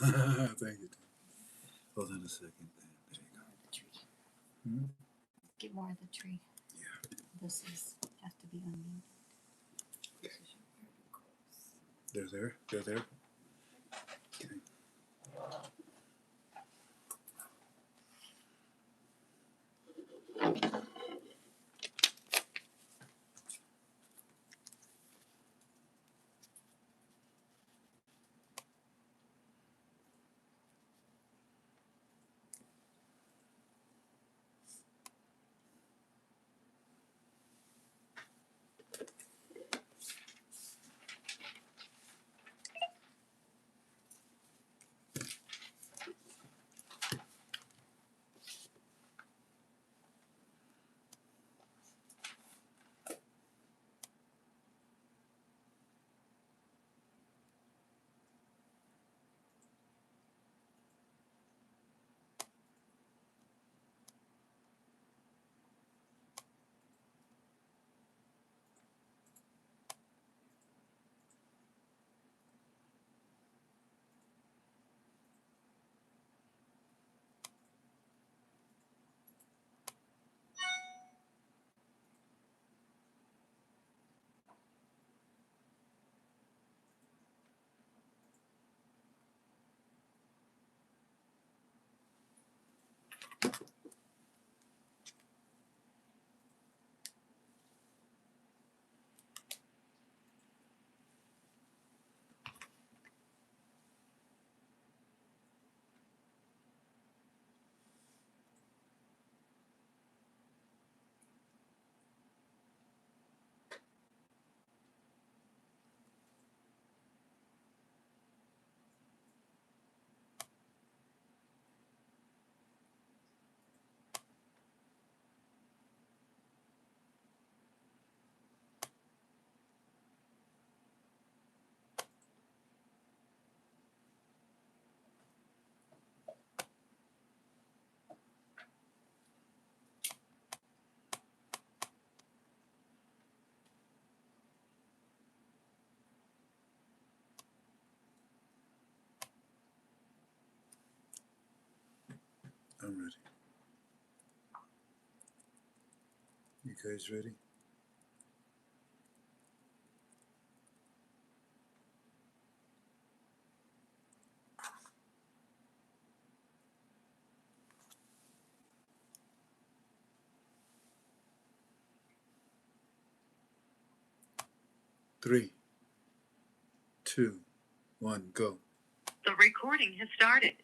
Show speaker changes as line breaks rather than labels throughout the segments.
Thank you. Hold on a second. There you go.
The tree.
Hmm?
Get more of the tree.
Yeah.
This is has to be unmuted. This is very close.
They're there. They're there. Okay. I'm ready. You guys ready? Three, two, one, go.
The recording has started.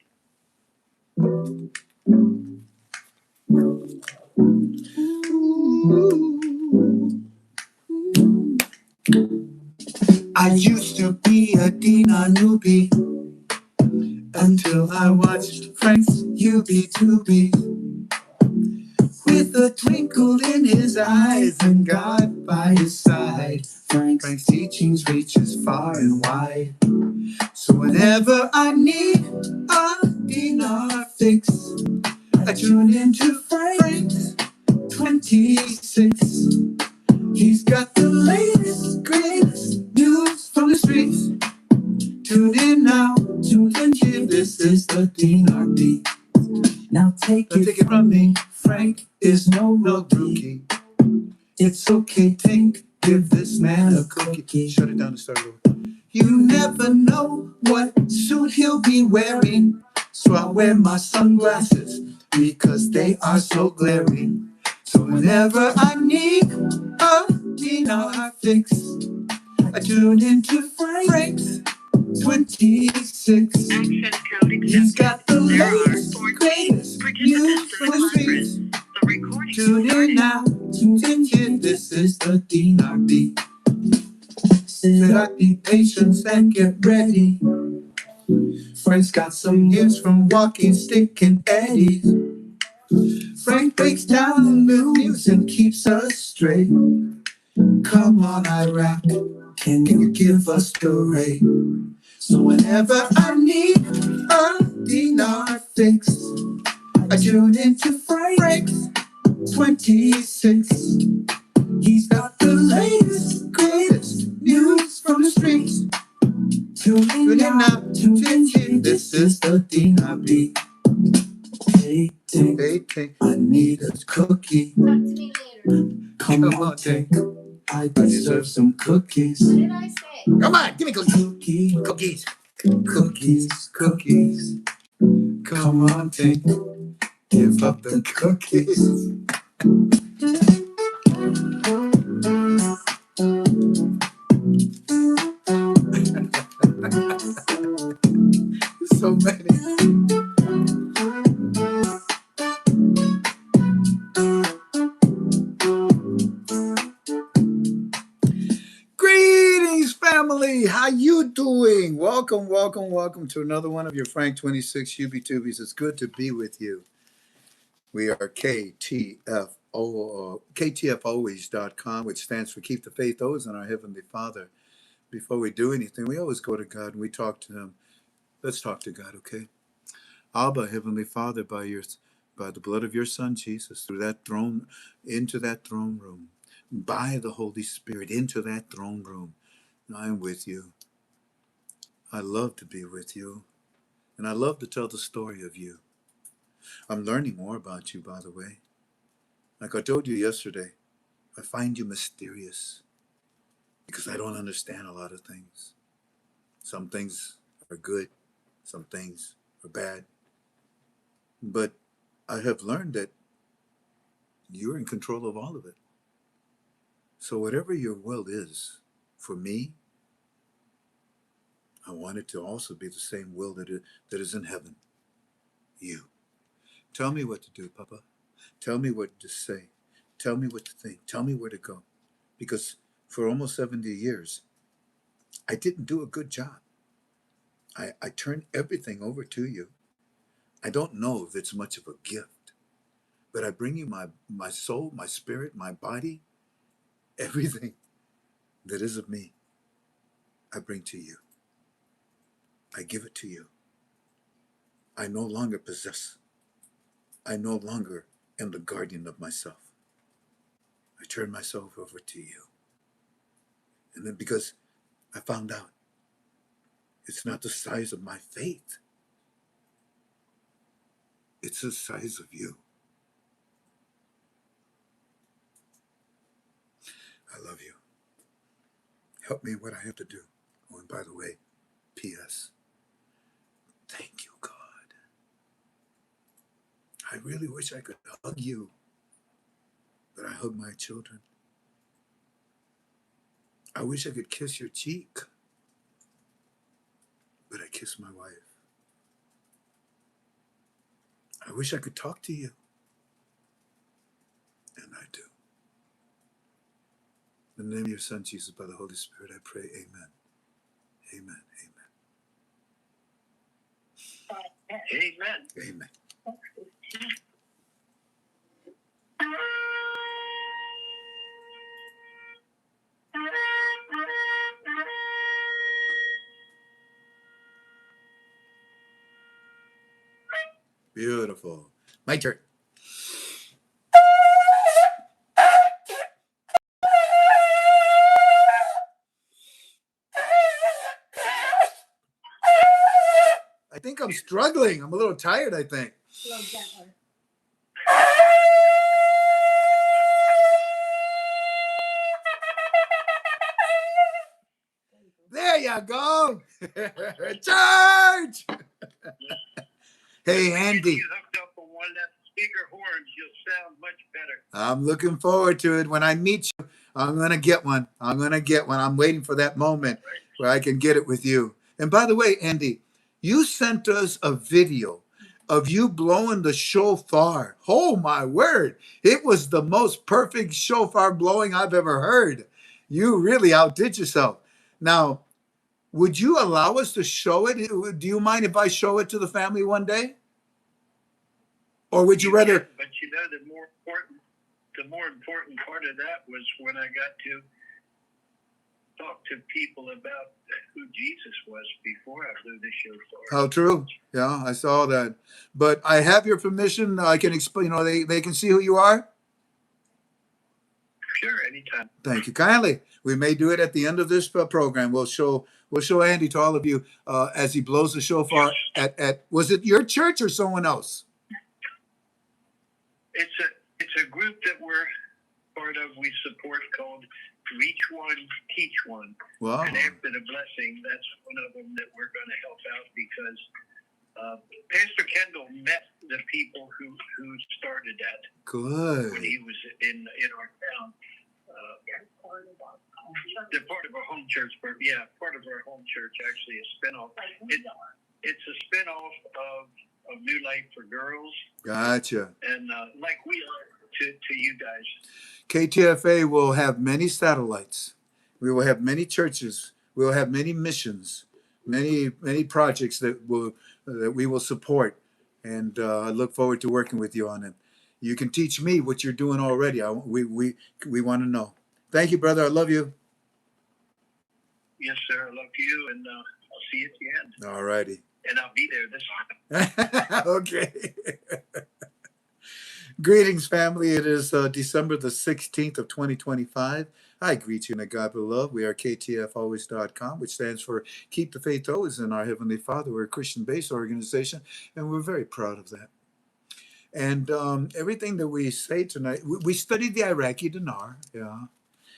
I used to be a Dina newbie until I watched Frank's UB2B with a twinkle in his eyes and God by his side. Frank's teachings reach as far and wide. So whenever I need a Dina fix, I tune into Frank's 26. He's got the latest, greatest news from the streets. Tune in now, tune in here. This is the DNRD. Now take it from me. Frank is no rookie. It's okay, think, give this man a cookie. Shut it down and start over. You never know what suit he'll be wearing, so I wear my sunglasses because they are so glaring. So whenever I need a DNR fix, I tune into Frank's 26.
Access code accepted.
He's got the
There are
latest,
14
greatest news
participants
from
in
the
the
streets.
conference. The recording
Tune in now, tune in here. This is the DNRD. Sit up, be patient and get ready. Frank's got some news from Walking Stick and Eddie. Frank breaks down the news and keeps us straight. Come on, Iraq, can you give us the rate? So whenever I need a dinar fix, I tune into Frank's 26. He's got the latest, greatest news from the streets. Tune in now, tune in here. This is the DRB. Hey, take. I need a cookie.
Talk to me later.
Come on, take. I deserve some cookies.
What did I say?
Come on, give me cookies. Cookies. Cookies. Come on, take. Give up the cookies. So many. Greetings, family. How you doing? Welcome to another one of your Frank 26 UB2Bs. It's good to be with you. We are KTFalways.com, which stands for Keep the Faith Always in Our Heavenly Father. Before we do anything, we always go to God and we talk to Him. Let's talk to God, okay? Abba, Heavenly Father, by the blood of your Son Jesus, through that throne, into that throne room, by the Holy Spirit, into that throne room. I'm with you. I love to be with you, and I love to tell the story of you. I'm learning more about you, by the way. Like I told you yesterday, I find you mysterious because I don't understand a lot of things. Some things are good, some things are bad. But I have learned that you're in control of all of it. So whatever your will is for me, I want it to also be the same will that is in heaven. You. Tell me what to do, Papa. Tell me what to say. Tell me what to think. Tell me where to go. Because for almost 70 years, I didn't do a good job. I turned everything over to you. I don't know if it's much of a gift, but I bring you my soul, my spirit, my body, everything that is of me, I bring to you. I give it to you. I no longer possess. I no longer am the guardian of myself. I turn myself over to you. And then because I found out it's not the size of my faith, it's the size of you. I love you. Help me what I have to do. Oh, and by the way, P.S. Thank you, God. I really wish I could hug you, but I hug my children. I wish I could kiss your cheek, but I kiss my wife. I wish I could talk to you, and I do. In the name of your Son, Jesus, by the Holy Spirit, I pray, amen. Amen. Amen. Amen. Beautiful. My turn. I think I'm struggling. I'm a little tired, I think.
A little gentler.
There you go. Church. Hey, Andy.
You hooked up on one of that speaker horns, you'll sound much better.
I'm looking forward to it. When I meet you, I'm going to get one. I'm waiting for that moment where I can get it with you. And by the way, Andy, you sent us a video of you blowing the shofar. Oh, my word. It was the most perfect shofar blowing I've ever heard. You really outdid yourself. Now, would you allow us to show it? Do you mind if I show it to the family one day? Or would you rather?
Can, but you know, the more important part of that was when I got to talk to people about who Jesus was before I blew the shofar.
How true. Yeah, I saw that. But I have your permission. I can explain, they can see who you are.
Sure, anytime.
Thank you kindly. We may do it at the end of this program. We'll show Andy to all of you as he blows the shofar at was it your church or someone else?
It's a group that we're part of. We support called Reach One, Teach One.
Wow.
And after the blessing, that's one of them that we're going to help out because Pastor Kendall met the people who started that.
Good.
When he was in our town. They're part of our home church, but yeah, part of our home church, actually a spinoff. It's a spinoff of New Life for Girls.
Gotcha.
And like we are to you guys.
KTFA will have many satellites. We will have many churches. We will have many missions, many projects that we will support. And I look forward to working with you on them. You can teach me what you're doing already. We want to know. Thank you, brother. I love you.
Yes, sir. I love you, and I'll see you at the end.
All righty.
And I'll be there this time.
Okay. Greetings, family. It is December the 16th of 2025. I greet you in the God beloved. We are KTFalways.com, which stands for Keep the Faith Always in Our Heavenly Father. We're a Christian-based organization, and we're very proud of that. And everything that we say tonight, we studied the Iraqi dinar, yeah.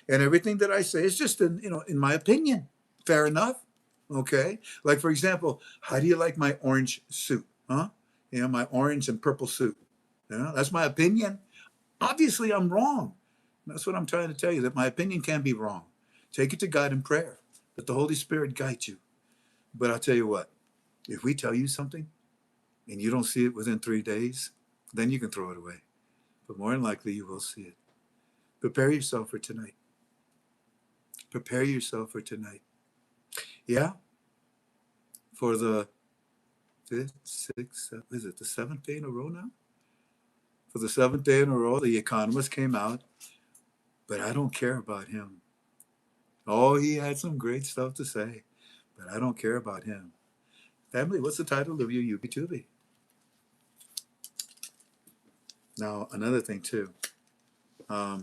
And everything that I say is just in my opinion. Fair enough, okay. Like for example, how do you like my orange suit, huh? My orange and purple suit. Yeah, that's my opinion. Obviously, I'm wrong. That's what I'm trying to tell you. That my opinion can be wrong. Take it to God in prayer. Let the Holy Spirit guide you. But I'll tell you what. If we tell you something, and you don't see it within 3 days, then you can throw it away. But more than likely, you will see it. Prepare yourself for tonight. Prepare yourself for tonight. Yeah? For the fifth, sixth, is it the seventh day in a row now? For the seventh day in a row, the economist came out, but I don't care about him. Oh, he had some great stuff to say, but I don't care about him. Family, what's the title of your UB2B? Now, another thing too. I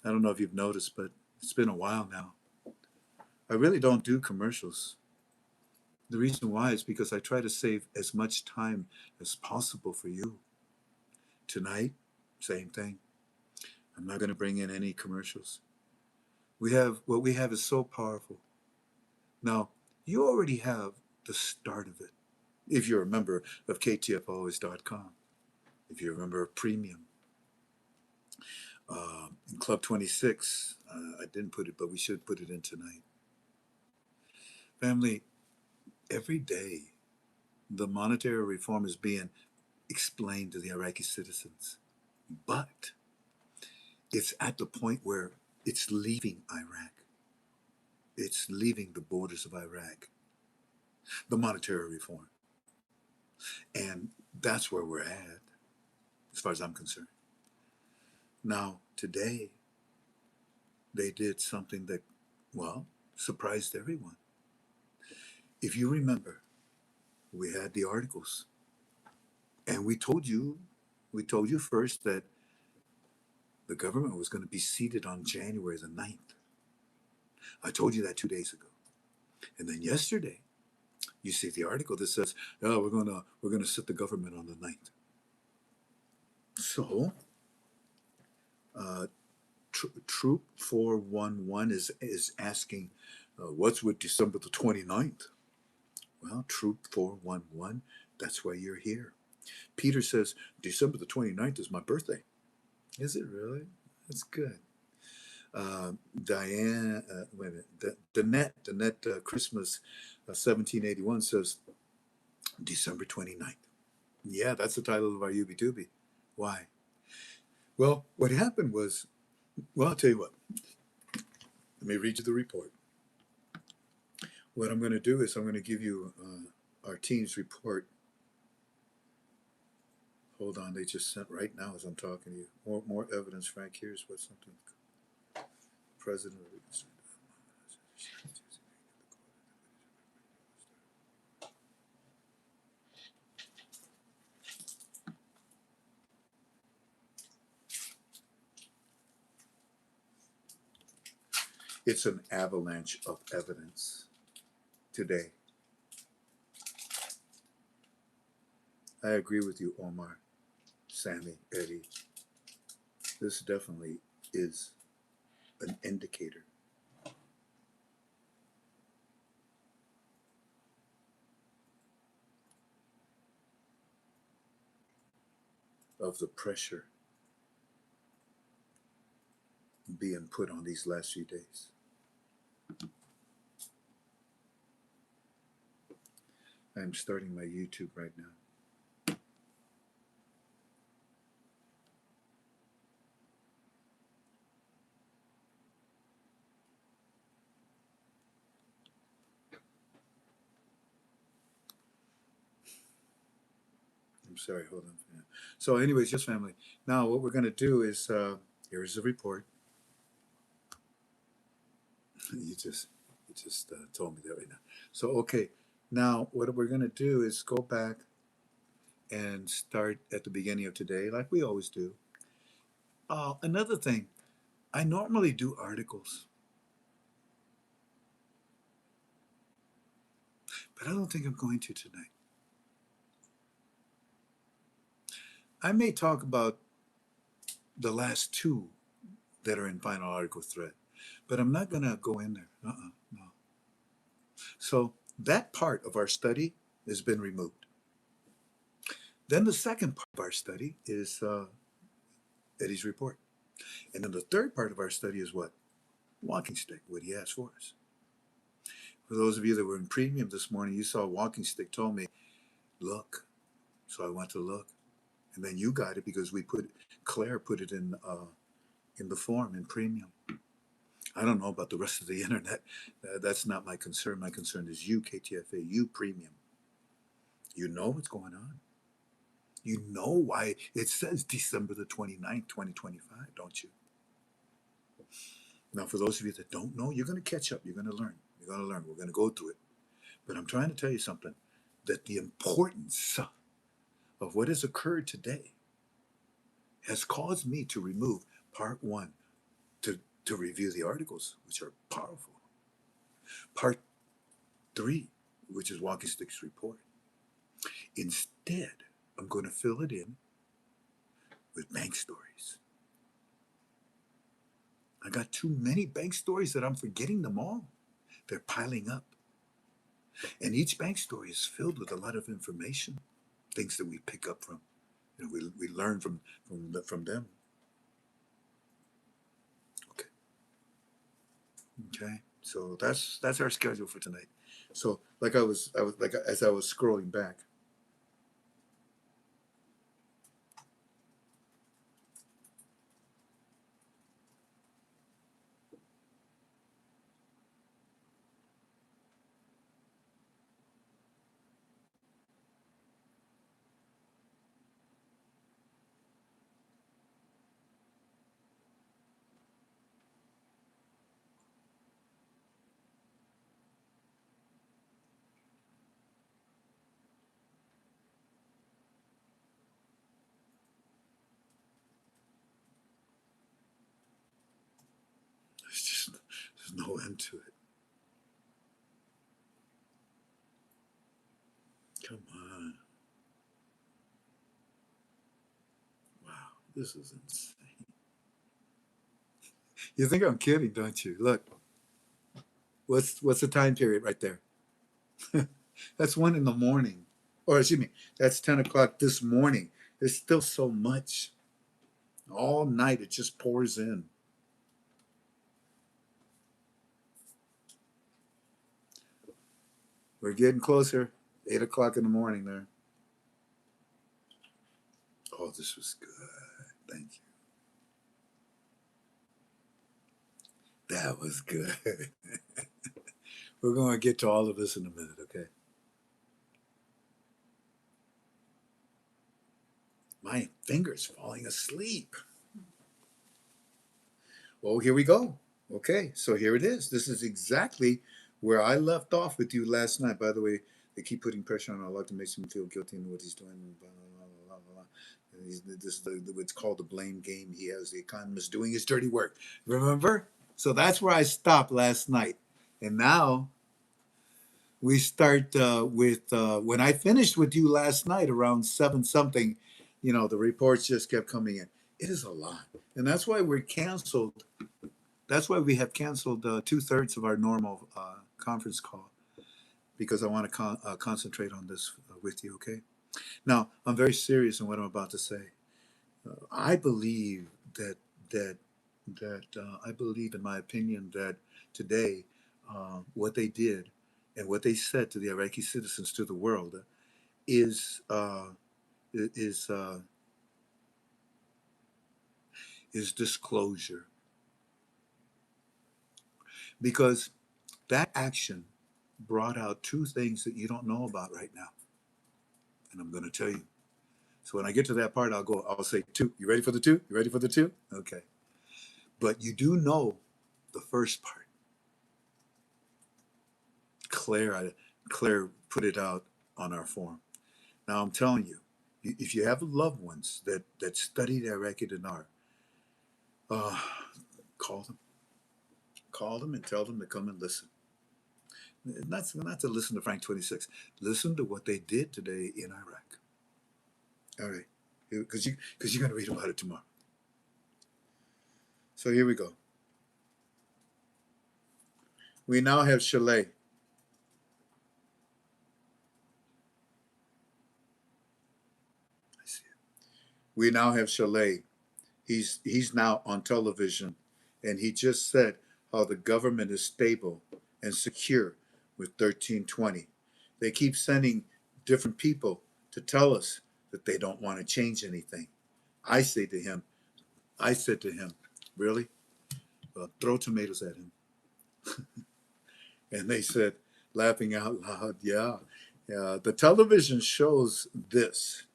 don't know if you've noticed, but it's been a while now. I really don't do commercials. The reason why is because I try to save as much time as possible for you. Tonight, same thing. I'm not going to bring in any commercials. What we have is so powerful. Now, you already have the start of it. If you're a member of KTFalways.com, if you're a member of Premium, in Club 26, I didn't put it, but we should put it in tonight. Family, every day, the monetary reform is being explained to the Iraqi citizens. But it's at the point where it's leaving Iraq. It's leaving the borders of Iraq. The monetary reform. And that's where we're at, as far as I'm concerned. Now, today, they did something that, well, surprised everyone. If you remember, we had the articles. And we told you first that the government was going to be seated on January the 9th. I told you that 2 days ago. And then yesterday, you see the article that says, "Oh, we're gonna sit the government on the 9th." So, Troop 411 is asking, "What's with December the 29th?" Well, Troop 411, that's why you're here. Peter says, "December the 29th is my birthday." Is it really? That's good. Diane, wait a minute, Danette Christmas 1781 says, December 29th. Yeah, that's the title of our UB2B. Why? Well, what happened was, well, I'll tell you what. Let me read you the report. What I'm going to do is I'm going to give you our team's report. Hold on, they just sent right now as I'm talking to you. More evidence, Frank. Here's what something. President. It's an avalanche of evidence today. I agree with you, Omar, Sammy, Eddie. This definitely is an indicator of the pressure being put on these last few days. I'm starting my YouTube right now. I'm sorry, hold on. Yeah. So, anyways, just family. Now, what we're going to do is here's the report. You just told me that right now. So, okay. Now, what we're going to do is go back and start at the beginning of today, like we always do. Another thing, I normally do articles, but I don't think I'm going to tonight. I may talk about the last two that are in final article thread, but I'm not going to go in there. No. So that part of our study has been removed. Then the second part of our study is Eddie's report. And then the third part of our study is what? Walking stick, what he has for us. For those of you that were in premium this morning, you saw Walking Stick told me, look. So I went to look. And then you got it because Claire put it in the form in premium. I don't know about the rest of the internet. That's not my concern. My concern is you, KTFA, you premium. You know what's going on. You know why it says December the 29th, 2025, don't you? Now, for those of you that don't know, you're going to catch up. You're going to learn. You're going to learn. We're going to go through it. But I'm trying to tell you something, that the importance of what has occurred today has caused me to remove part one to review the articles, which are powerful. Part three, which is Walking Stick's report. Instead, I'm going to fill it in with bank stories. I got too many bank stories that I'm forgetting them all. They're piling up. And each bank story is filled with a lot of information, things that we pick up from. We learn from them. Okay. Okay. So that's our schedule for tonight. So as I was scrolling back, there's no end to it. Come on. Wow, this is insane. You think I'm kidding, don't you? Look, what's the time period right there? That's 1 in the morning. Or excuse me, that's 10 o'clock this morning. There's still so much. All night it just pours in. We're getting closer. 8 o'clock in the morning there. Oh, this was good. Thank you. That was good. We're going to get to all of this in a minute, okay? My finger's falling asleep. Oh, here we go. Okay, so here it is. This is exactly where I left off with you last night. By the way, they keep putting pressure on Allah to make him feel guilty in what he's doing. Blah, blah, blah, blah, blah. And this is what's called the blame game. He has the economist doing his dirty work. Remember? So that's where I stopped last night. And now we start with when I finished with you last night around 7 something, the reports just kept coming in. It is a lot. And that's why we're canceled. That's why we have canceled 2/3 of our normal conference call, because I want to concentrate on this with you, okay? Now, I'm very serious in what I'm about to say. I believe that that I believe, in my opinion, that today, what they did and what they said to the Iraqi citizens, to the world, is is uh, is disclosure, because that action brought out two things that you don't know about right now, and I'm going to tell you. So when I get to that part, I'll say two. You ready for the two? You ready for the two? Okay. But you do know the first part. Claire put it out on our forum. Now I'm telling you, if you have loved ones that study the Iraqi dinar, uh, call them, and tell them to come and listen. Not to listen to Frank 26. Listen to what they did today in Iraq. All right, because you're going to read about it tomorrow. So here we go. We now have Chalet. I see it. We now have Chalet. He's now on television, and he just said how the government is stable and secure with 1320. They keep sending different people to tell us that they don't want to change anything. I said to him, really? Throw tomatoes at him. And they said, laughing out loud, yeah. The television shows this.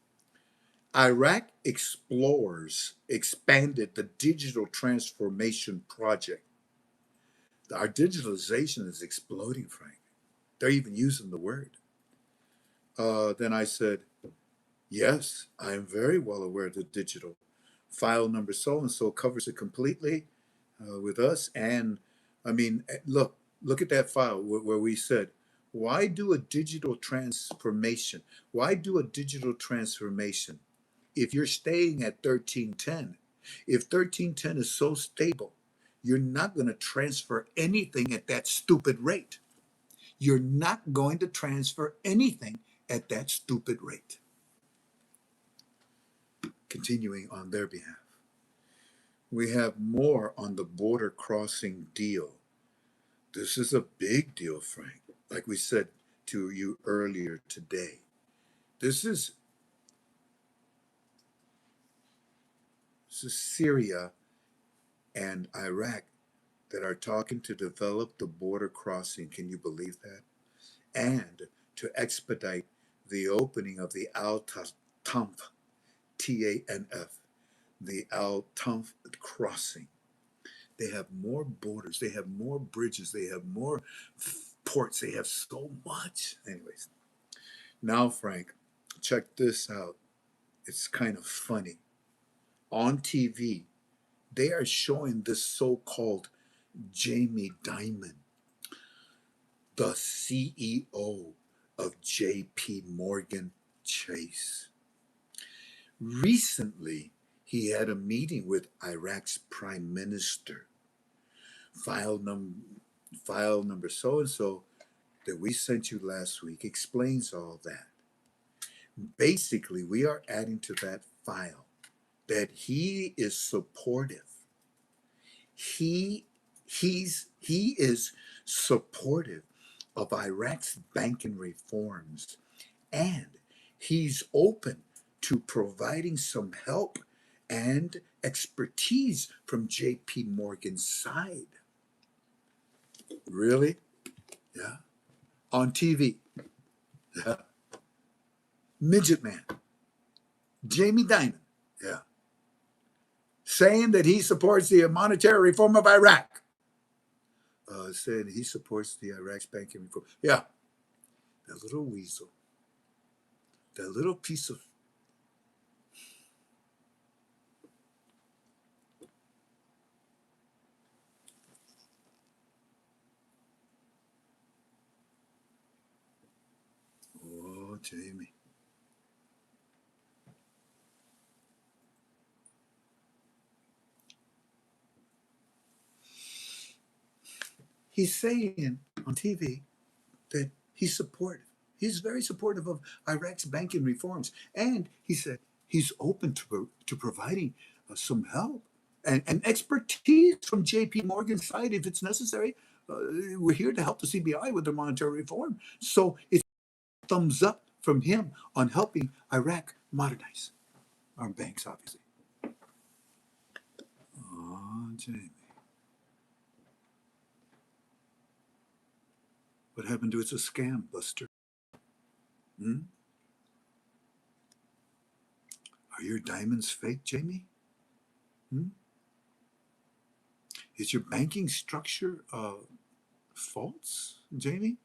Iraq Explorers expanded the digital transformation project. Our digitalization is exploding, Frank. They're even using the word. Then I said, yes, I am very well aware of the digital. File number so and so covers it completely with us. And I mean, look at that file where we said, why do a digital transformation? Why do a digital transformation if you're staying at 1310? If 1310 is so stable, you're not going to transfer anything at that stupid rate. You're not going to transfer anything at that stupid rate. Continuing on their behalf, we have more on the border crossing deal. This is a big deal, Frank. Like we said to you earlier today, this is Syria and Iraq that are talking to develop the border crossing. Can you believe that? And to expedite the opening of the Al-Tanf, Tanf, the Al-Tanf crossing. They have more borders, they have more bridges, they have more ports, they have so much. Anyways, now, Frank, check this out. It's kind of funny. On TV, they are showing this so called Jamie Dimon, the CEO of JP Morgan Chase. Recently, he had a meeting with Iraq's prime minister. File number so and so that we sent you last week explains all that. Basically, we are adding to that file that he is supportive. He is supportive of Iraq's banking reforms, and he's open to providing some help and expertise from JP Morgan's side. Really? Yeah. On TV. Yeah. Midget Man. Jamie Dimon. Yeah. Saying that he supports the monetary reform of Iraq. Saying he supports the Iraq's banking reform. Yeah. That little weasel. That little piece of. Jamie. He's saying on TV that he's supportive. He's very supportive of Iraq's banking reforms. And he said he's open to providing some help and expertise from JP Morgan's side if it's necessary. We're here to help the CBI with their monetary reform. So it's a thumbs up from him on helping Iraq modernize our banks, obviously. Oh, Jamie. What happened to it's a scam, Buster? Hmm? Are your diamonds fake, Jamie? Hmm? Is your banking structure false, Jamie?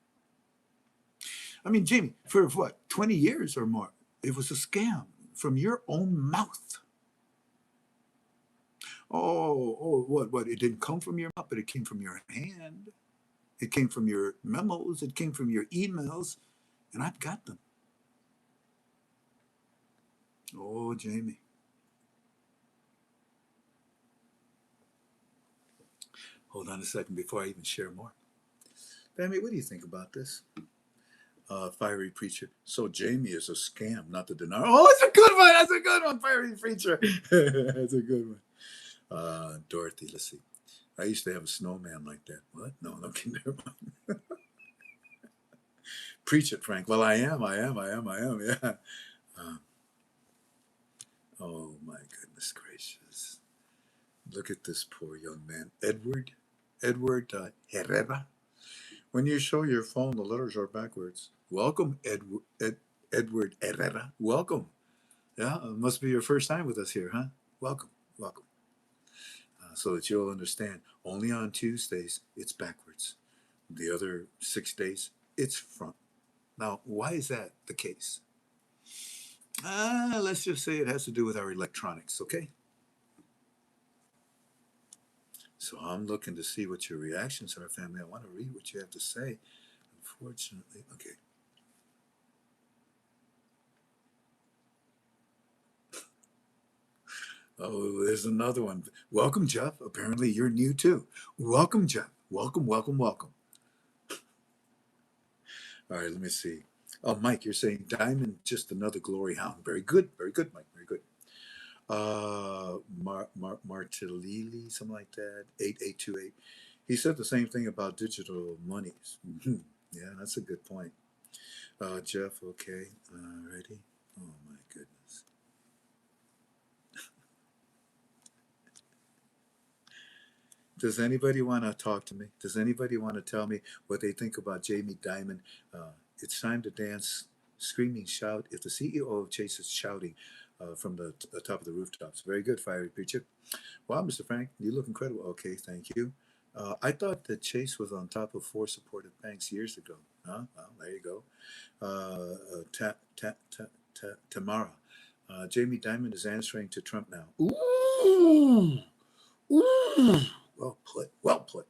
I mean, Jamie, for what, 20 years or more, it was a scam from your own mouth. What? It didn't come from your mouth, but it came from your hand. It came from your memos. It came from your emails, and I've got them. Oh, Jamie. Hold on a second before I even share more. Family, what do you think about this? Fiery Preacher. So Jamie is a scam, not the denier. Oh, that's a good one. That's a good one, Fiery Preacher. That's a good one. Dorothy, let's see. I used to have a snowman like that. What? No, okay, never mind. Preach it, Frank. Well, I am. Yeah. Oh, my goodness gracious. Look at this poor young man. Edward Herrera. When you show your phone, the letters are backwards. Welcome, Edward Herrera. Welcome. Yeah, it must be your first time with us here, huh? Welcome. So that you'll understand, only on Tuesdays, it's backwards. The other 6 days, it's front. Now, why is that the case? Let's just say it has to do with our electronics, okay? So I'm looking to see what your reactions are, family. I want to read what you have to say. Unfortunately, okay. Oh, there's another one. Welcome, Jeff. Apparently you're new too. Welcome, Jeff. Welcome. All right, let me see. Oh, Mike, you're saying Diamond, just another glory hound. Very good, Mike. Very good. Martellili, something like that. 8828. He said the same thing about digital monies. Yeah, that's a good point. Jeff, okay. Ready? Oh my goodness. Does anybody want to talk to me? Does anybody want to tell me what they think about Jamie Dimon? It's time to dance, screaming, shout. If the CEO of Chase is shouting from the top of the rooftops. Very good, Fiery Preacher. Wow, Mr. Frank, you look incredible. Okay, thank you. I thought that Chase was on top of 4 supported banks years ago. Huh? Well, there you go. Tamara. Jamie Dimon is answering to Trump now. Ooh! Ooh! Well put.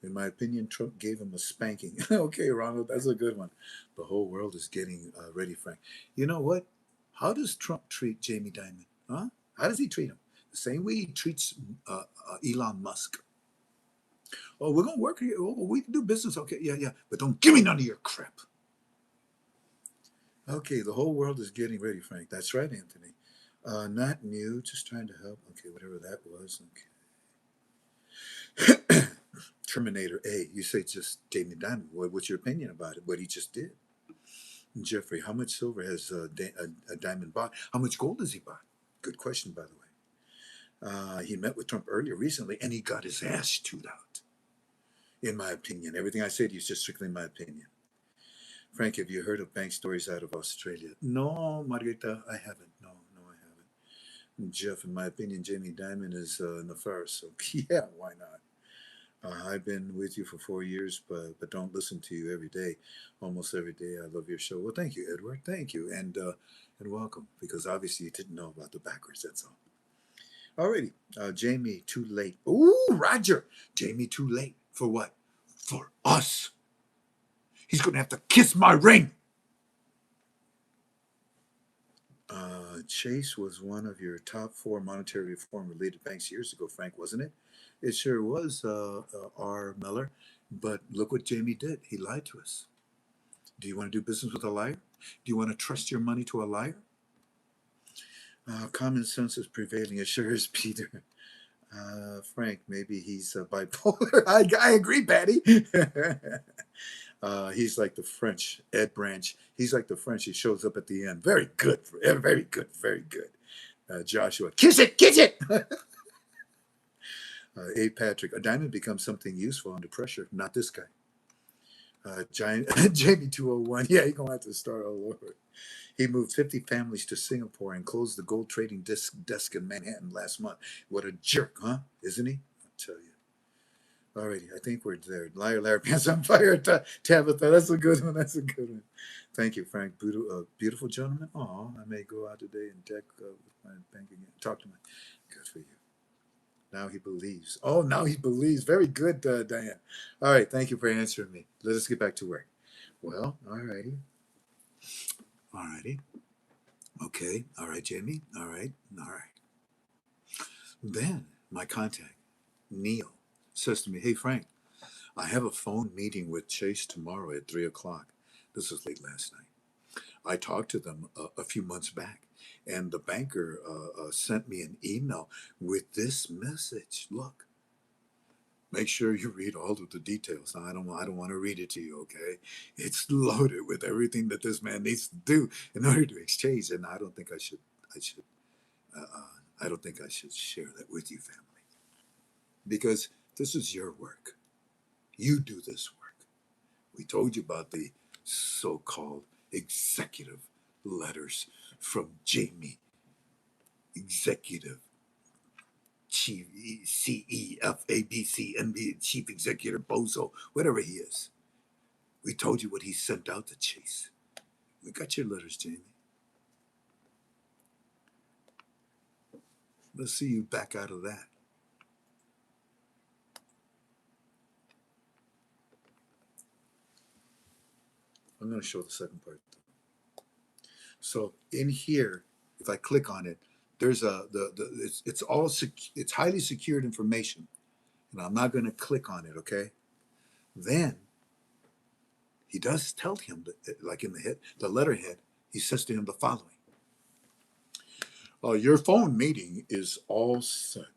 In my opinion, Trump gave him a spanking. Okay, Ronald, that's a good one. The whole world is getting ready, Frank. You know what? How does Trump treat Jamie Dimon? Huh? How does he treat him? The same way he treats Elon Musk. Oh, we're going to work here. Oh, we can do business. Okay, yeah. But don't give me none of your crap. Okay, the whole world is getting ready, Frank. That's right, Anthony. Not new, just trying to help. Okay, whatever that was. Okay. Terminator A, you say just Jamie Dimon. What's your opinion about it? What he just did? Jeffrey, how much silver has a Dimon bought? How much gold has he bought? Good question, by the way. He met with Trump earlier recently, and he got his ass chewed out. In my opinion, everything I said is just strictly my opinion. Frank, have you heard of bank stories out of Australia? No, Margarita, I haven't. No, I haven't. Jeff, in my opinion, Jamie Dimon is nefarious. So yeah, why not? I've been with you for 4 years, but don't listen to you every day, almost every day. I love your show. Well, thank you, Edward. Thank you, and welcome. Because obviously you didn't know about the backwards. That's all. Alrighty, Jamie, too late. Ooh, Roger, Jamie, too late for what? For us. He's gonna have to kiss my ring. Chase was one of your top four monetary reform related banks years ago, Frank, wasn't it? It sure was, R. Miller. But look what Jamie did. He lied to us. Do you want to do business with a liar? Do you want to trust your money to a liar? Common sense is prevailing. It sure is, Peter. Frank, maybe he's bipolar. I agree, Patty. He's like the French, Ed Branch. He's like the French. He shows up at the end. Very good. Very good. Very good. Joshua, kiss it, kiss it. A. Patrick, a diamond becomes something useful under pressure. Not this guy. Giant Jamie 201. Yeah, he's going to have to start all over. He moved 50 families to Singapore and closed the gold trading desk in Manhattan last month. What a jerk, huh? Isn't he? I'll tell you. Alrighty, I think we're there. Liar, liar, pants on fire. Tabitha, that's a good one. That's a good one. Thank you, Frank. Beautiful gentleman. Aw, I may go out today and deck with my bank again. Talk to my. Good for you. Now he believes. Oh, now he believes. Very good, Diane. All right, thank you for answering me. Let us get back to work. Well, alrighty. Alrighty. Okay. All right, Jamie. All right. All right. Then my contact, Neil, says to me, "Hey, Frank, I have a phone meeting with Chase tomorrow at 3 o'clock." This was late last night. I talked to them a few months back, and the banker sent me an email with this message. Look, make sure you read all of the details. Now, I don't want to read it to you, okay? It's loaded with everything that this man needs to do in order to exchange, and I don't think I should. I don't think I should share that with you, family, because this is your work. You do this work. We told you about the so-called executive letters from Jamie, executive chief, CEFABC, chief executive Bozo, whatever he is. We told you what he sent out to Chase. We got your letters, Jamie. Let's see you back out of that. I'm going to show the second part. So in here, if I click on it, there's it's highly secured information, and I'm not going to click on it. Okay. Then he does tell him that, like in the letterhead, he says to him the following: "Your phone meeting is all set,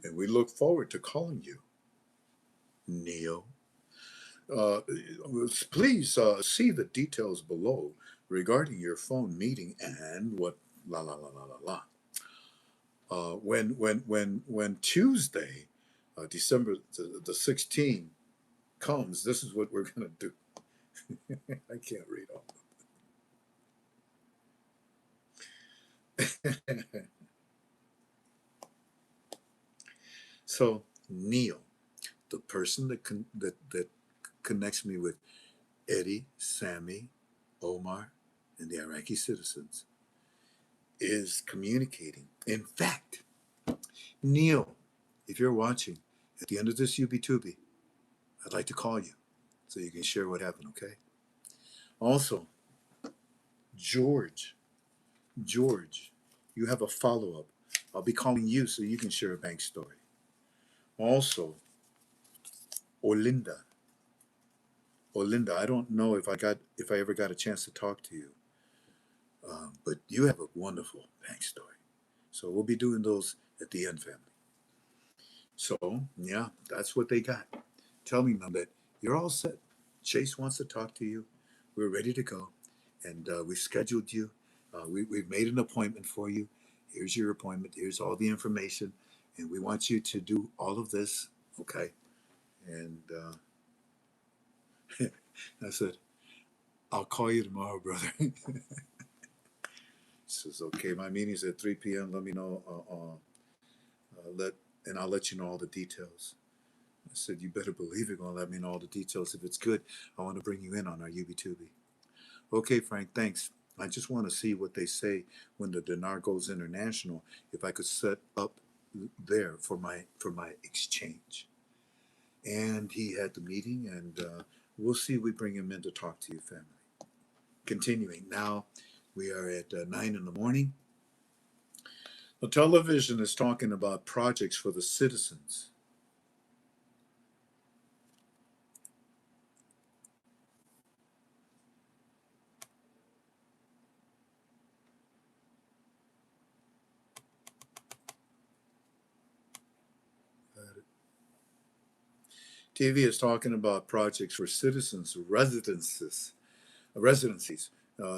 and we look forward to calling you, Neo. Uh, please see the details below regarding your phone meeting and what la la la la la la. When Tuesday, December the 16th comes, this is what we're gonna do." I can't read all of it. So Neil, the person that connects me with Eddie, Sammy, Omar, and the Iraqi citizens, is communicating. In fact, Neil, if you're watching, at the end of this UB2B, I'd like to call you so you can share what happened, okay? Also, George, you have a follow up. I'll be calling you so you can share a bank story. Also, Olinda, I don't know if I ever got a chance to talk to you, but you have a wonderful bank story. So we'll be doing those at the end, family. So yeah, that's what they got. Telling them that you're all set. Chase wants to talk to you. We're ready to go, and we've scheduled you. We've made an appointment for you. Here's your appointment. Here's all the information, and we want you to do all of this, okay? And I said, "I'll call you tomorrow, brother." He says, "Okay, my meeting's at 3 p.m. Let me know. And I'll let you know all the details." I said, "You better believe you're gonna let me know all the details. If it's good, I want to bring you in on our UB2B." "Okay, Frank, thanks. I just want to see what they say when the dinar goes international. If I could set up there for my exchange." And he had the meeting, and we'll see. We bring him in to talk to you, family. Continuing now, we are at 9 in the morning. The television is talking about projects for the citizens. TV is talking about projects for citizens, residencies.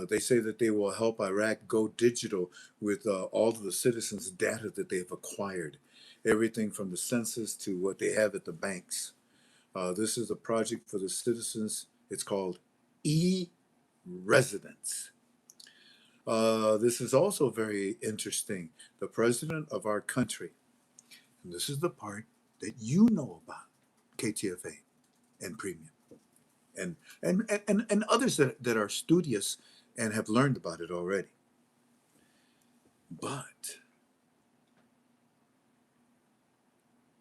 They say that they will help Iraq go digital with all of the citizens' data that they've acquired, everything from the census to what they have at the banks. This is a project for the citizens. It's called e-residence. This is also very interesting. The president of our country, and this is the part that you know about, KTFA and Premium, and others that are studious and have learned about it already. But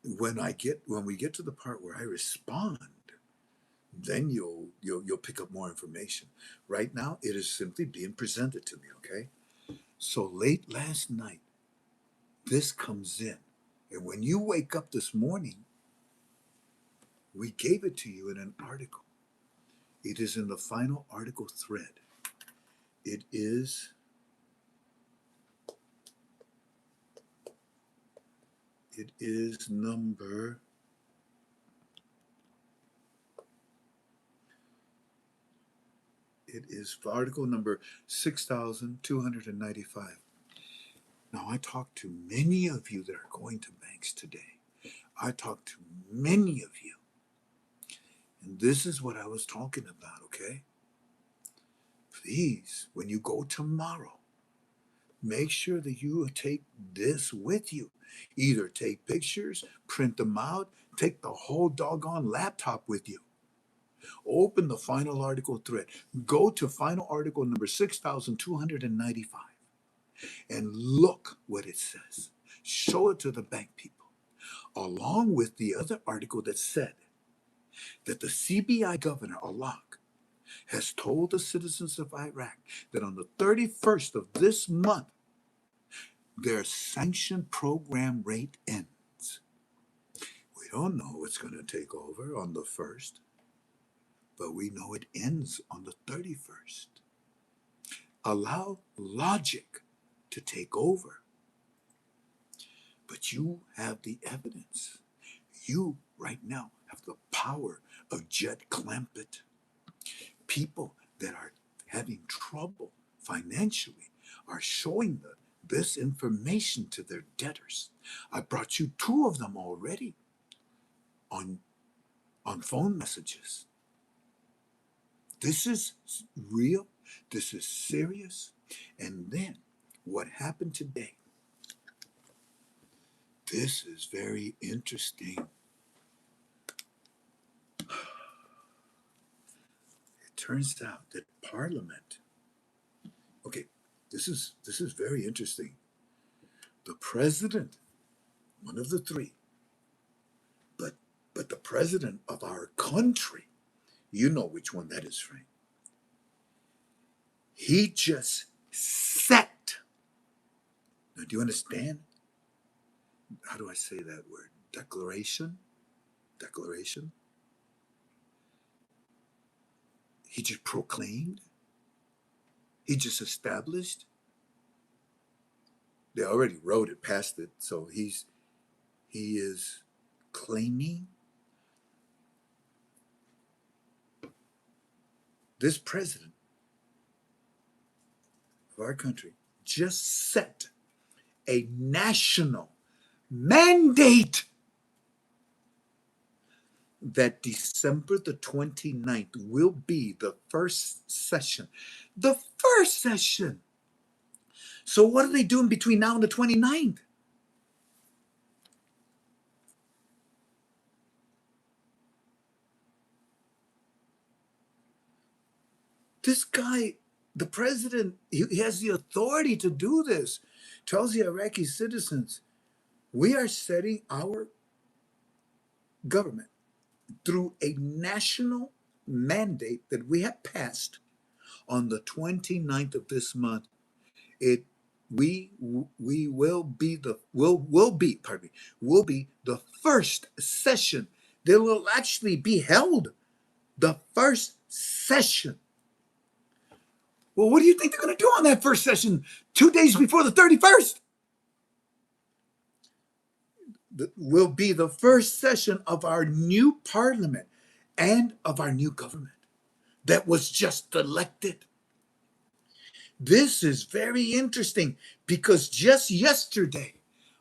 when we get to the part where I respond, then you'll pick up more information. Right now, it is simply being presented to me. Okay, so late last night, this comes in, and when you wake up this morning, we gave it to you in an article. It is in the final article thread. It is number. It is article number 6,295. Now, I talked to many of you that are going to banks today. I talked to many of you. And this is what I was talking about, okay? Please, when you go tomorrow, make sure that you take this with you. Either take pictures, print them out, take the whole doggone laptop with you. Open the final article thread. Go to final article number 6,295 and look what it says. Show it to the bank people, along with the other article that said that the CBI governor, Alak, has told the citizens of Iraq that on the 31st of this month, their sanction program rate ends. We don't know what's going to take over on the 1st, but we know it ends on the 31st. Allow logic to take over. But you have the evidence. You, right now, have the power of Jed Clampett. People that are having trouble financially are showing this information to their debtors. I brought you 2 of them already on phone messages. This is real. This is serious. And then what happened today? This is very interesting. It turns out that Parliament, okay, this is very interesting. The president, one of the 3, but the president of our country, you know which one that is, Frank. He just set. Now, do you understand? How do I say that word? Declaration. He just proclaimed. He just established. They already wrote it, passed it, so he is claiming. This president of our country just set a national mandate that December the 29th will be the first session. The first session. So what are they doing between now and the 29th? This guy, the president, he has the authority to do this. Tells the Iraqi citizens, we are setting our government through a national mandate that we have passed on the 29th of this month. It we will be the first session that will actually be held. The first session. Well, what do you think they're going to do on that first session 2 days before the 31st? Will be the first session of our new parliament and of our new government that was just elected. This is very interesting because just yesterday,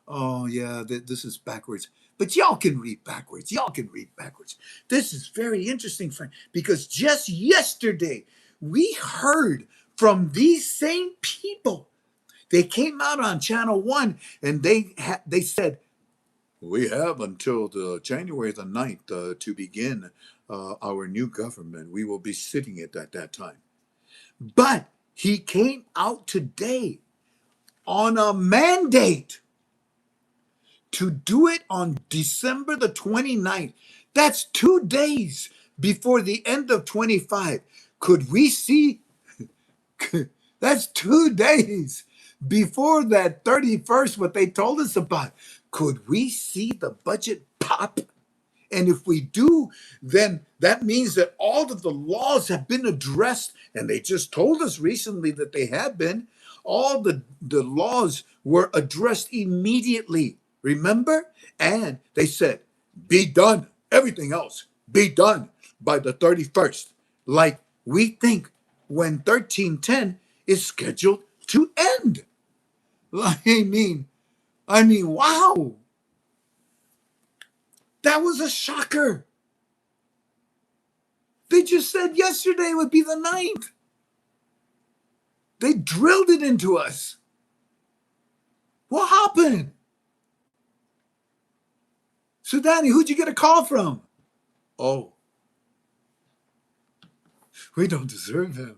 oh yeah, this is backwards, but y'all can read backwards. Y'all can read backwards. This is very interesting, friend, because just yesterday we heard from these same people. They came out on Channel One and they said, we have until the January the 9th to begin our new government. We will be sitting it at that time. But he came out today on a mandate to do it on December the 29th. That's 2 days before the end of 25. Could we see? That's 2 days before that 31st, what they told us about. Could we see the budget pop? And if we do, then that means that all of the laws have been addressed. And they just told us recently that they have been. All the laws were addressed immediately. Remember? And they said, be done. Everything else, be done by the 31st. Like we think when 1310 is scheduled to end. I mean, wow. That was a shocker. They just said yesterday would be the 9th. They drilled it into us. What happened? Sudani, who'd you get a call from? Oh, we don't deserve him.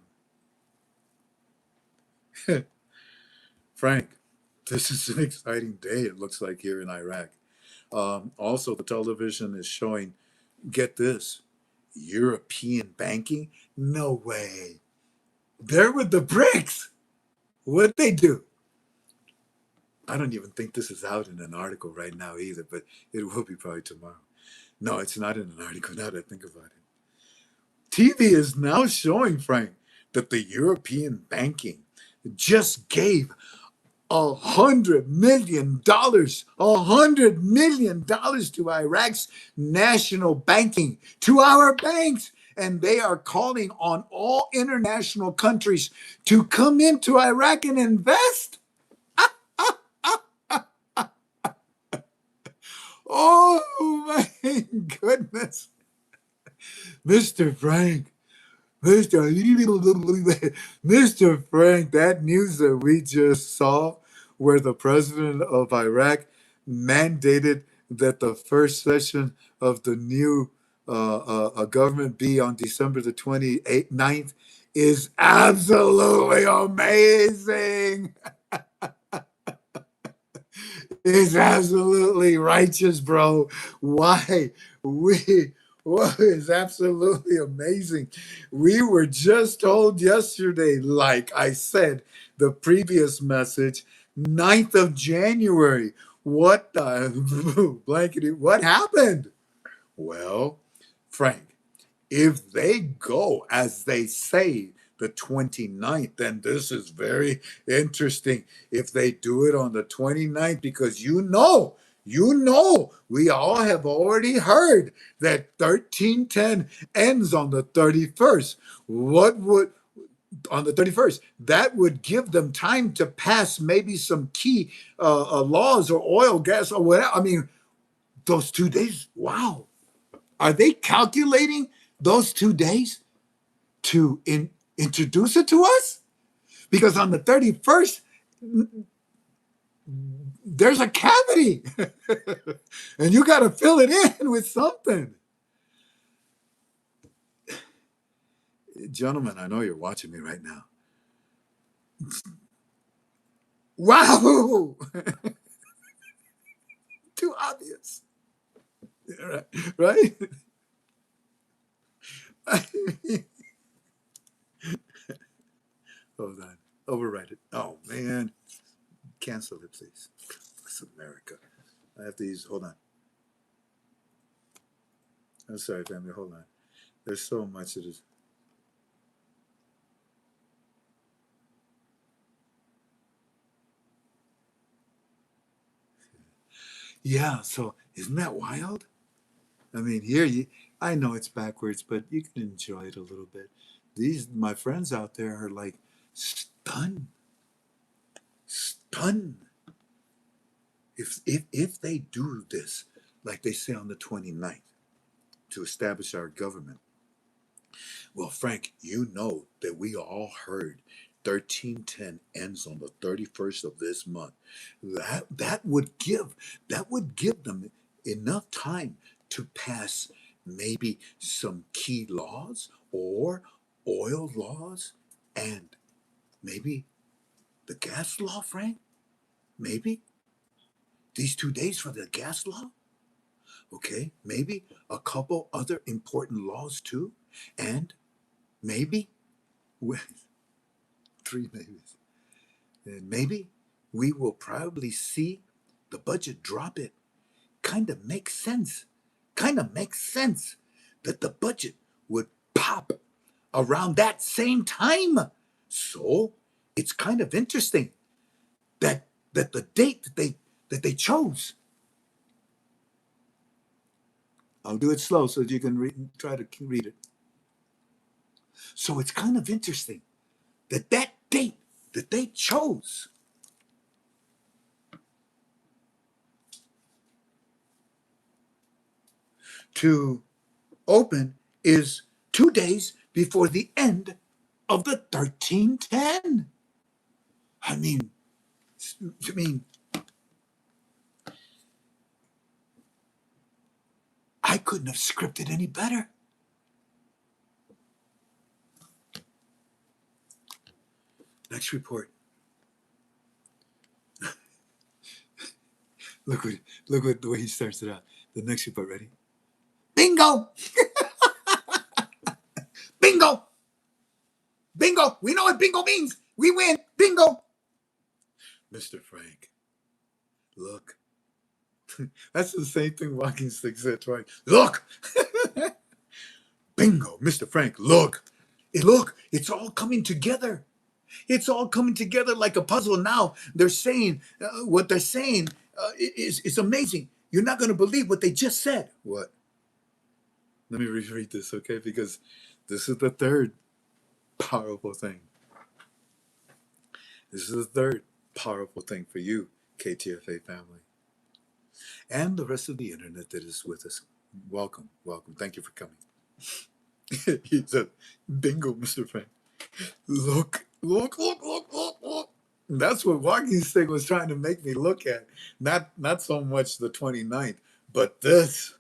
Frank, this is an exciting day, it looks like, here in Iraq. Also, the television is showing, get this, European banking? No way. They're with the BRICS. What'd they do? I don't even think this is out in an article right now either, but it will be probably tomorrow. No, it's not in an article now that I think about it. TV is now showing, Frank, that the European banking just gave $100 million to Iraq's national banking, to our banks. And they are calling on all international countries to come into Iraq and invest. Oh my goodness. Mr. Frank, Mr. Frank, that news that we just saw where the president of Iraq mandated that the first session of the new government be on December the 29th is absolutely amazing. It's absolutely righteous, bro. Why? What is absolutely amazing. We were just told yesterday, like I said, the previous message, 9th of January. What the blankety, what happened? Well, Frank, if they go as they say the 29th, then this is very interesting. If they do it on the 29th, because we all have already heard that 1310 ends on the 31st. What would on the 31st, that would give them time to pass maybe some key laws or oil, gas, or whatever. I mean, those 2 days, wow. Are they calculating those 2 days to introduce it to us? Because on the 31st, there's a cavity and you got to fill it in with something. Gentlemen, I know you're watching me right now. Wow! Too obvious. Right? Hold on. Overwrite it. Oh, man. Cancel it, please. It's America. I have to use. Hold on. I'm sorry, family. Hold on. There's so much of this. Yeah. So isn't that wild? I mean, here you. I know it's backwards, but you can enjoy it a little bit. These my friends out there are like stunned, stunned. If they do this, like they say on the 29th, to establish our government. Well, Frank, you know that we all heard 1310 ends on the 31st of this month. That would give them enough time to pass maybe some key laws or oil laws and maybe the gas law, Frank? Maybe these 2 days for the gas law? Okay, maybe a couple other important laws too, and maybe with three maybes, and maybe we will probably see the budget drop it. Kind of makes sense. Kind of makes sense that the budget would pop around that same time. So it's kind of interesting that the date that they chose. I'll do it slow so that you can try to read it. So it's kind of interesting that date that they chose to open is 2 days before the end of the 1310. I mean, I mean, I couldn't have scripted any better. Next report. Look what the way he starts it out. The next report, ready? Bingo! Bingo! Bingo! We know what bingo means. We win. Bingo! Mr. Frank, look. That's the same thing Walking Stick said, right? Look! Bingo, Mr. Frank, look. Look, it's all coming together. It's all coming together like a puzzle now. They're saying what they're saying is amazing. You're not going to believe what they just said. What? Let me reread this, okay? Because this is the third powerful thing. This is the third powerful thing for you, KTFA family, and the rest of the internet that is with us. Welcome, welcome. Thank you for coming. He said, bingo, Mr. Frank. Look, look, look, look, look, look. That's what Walking Stick was trying to make me look at. Not so much the 29th, but this.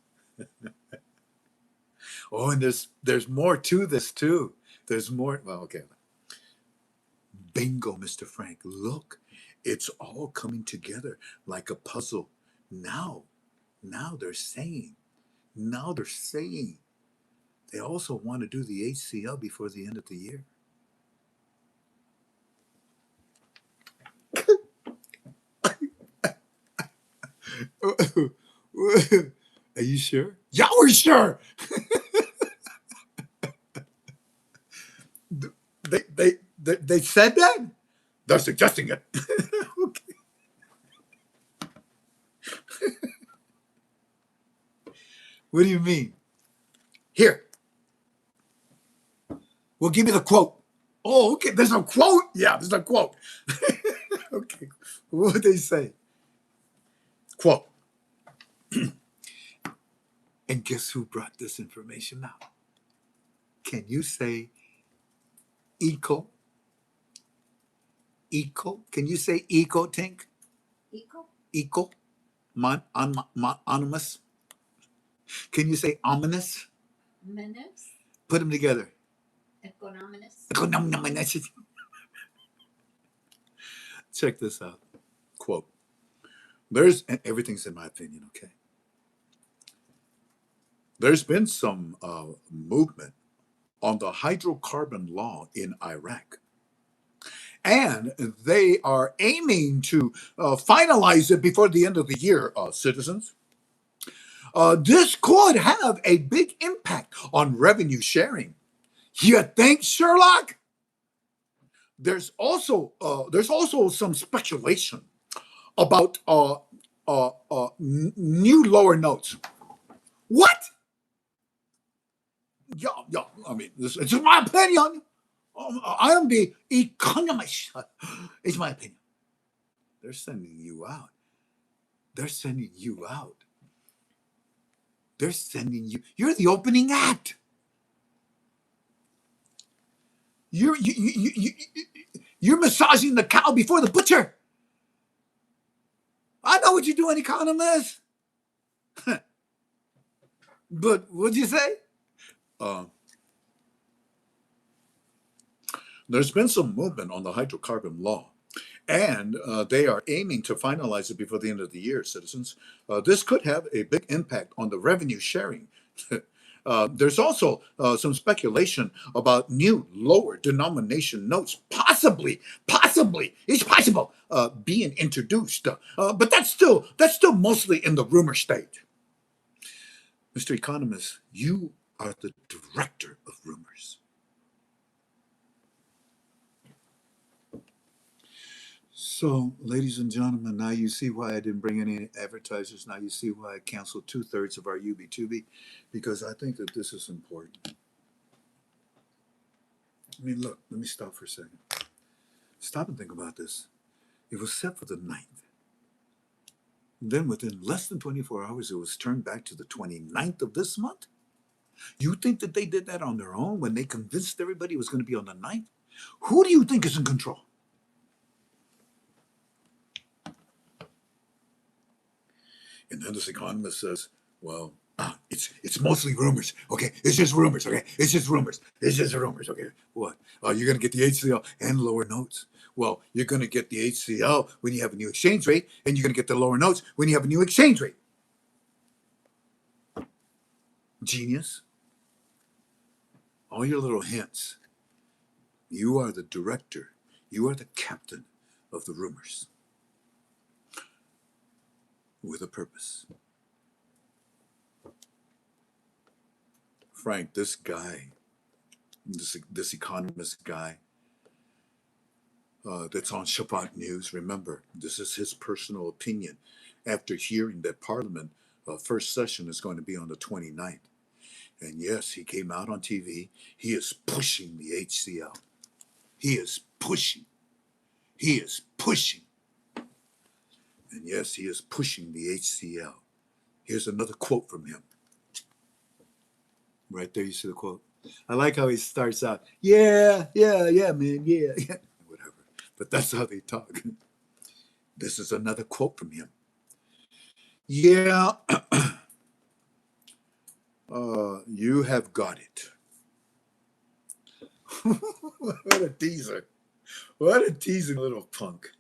Oh, and there's more to this too. There's more. Well, okay. Bingo, Mr. Frank. Look, it's all coming together like a puzzle. Now they're saying, now they're saying they also want to do the HCL before the end of the year. Are you sure? Yeah, we're sure. They said that? They're suggesting it. Okay. What do you mean? Here, we'll give you the quote. Oh, okay. There's a quote? Yeah, there's a quote. Okay. What would they say? Quote. And guess who brought this information out? Can you say eco? Eco? Can you say eco, Tink?
Eco?
Eco? Anonymous? Can you say ominous?
Menace?
Put them together.
Econominous?
Econominous. Check this out. Quote. And everything's in my opinion, okay? There's been some movement on the hydrocarbon law in Iraq. and they are aiming to finalize it before the end of the year, citizens. This could have a big impact on revenue sharing. You think, Sherlock? There's also some speculation about new lower notes. What? Yeah, yeah. I mean, it's just my opinion. I am the economist. It's my opinion. They're sending you out. They're sending you out. They're sending you. You're the opening act. You're massaging the cow before the butcher. I know what you're doing, economist. But what'd you say? Uh, there's been some movement on the hydrocarbon law, and they are aiming to finalize it before the end of the year, citizens. This could have a big impact on the revenue sharing. There's also some speculation about new lower denomination notes, possibly, it's possible, being introduced. But that's still mostly in the rumor state. Mr. Economist, you are the director of rumors. So, ladies and gentlemen, now you see why I didn't bring any advertisers. Now you see why I canceled 2/3 of our UB2B, because I think that this is important. I mean, look, let me stop for a second. Stop and think about this. It was set for the 9th. Then within less than 24 hours, it was turned back to the 29th of this month. You think that they did that on their own when they convinced everybody it was going to be on the 9th? Who do you think is in control? And then this economist says, well, it's mostly rumors. Okay, it's just rumors. Okay, it's just rumors. It's just rumors. Okay, what? You're going to get the HCL and lower notes. Well, you're going to get the HCL when you have a new exchange rate, and you're going to get the lower notes when you have a new exchange rate. Genius. All your little hints. You are the director. You are the captain of the rumors with a purpose. Frank, this guy, this economist guy that's on Shabbat News, remember, this is his personal opinion after hearing that Parliament first session is going to be on the 29th. And yes, he came out on TV. He is pushing the HCL. He is pushing. He is pushing. And yes, he is pushing the HCL. Here's another quote from him. Right there, you see the quote? I like how he starts out, yeah, man, yeah. Whatever. But that's how they talk. This is another quote from him. Yeah, you have got it. What a teaser. What a teasing little punk.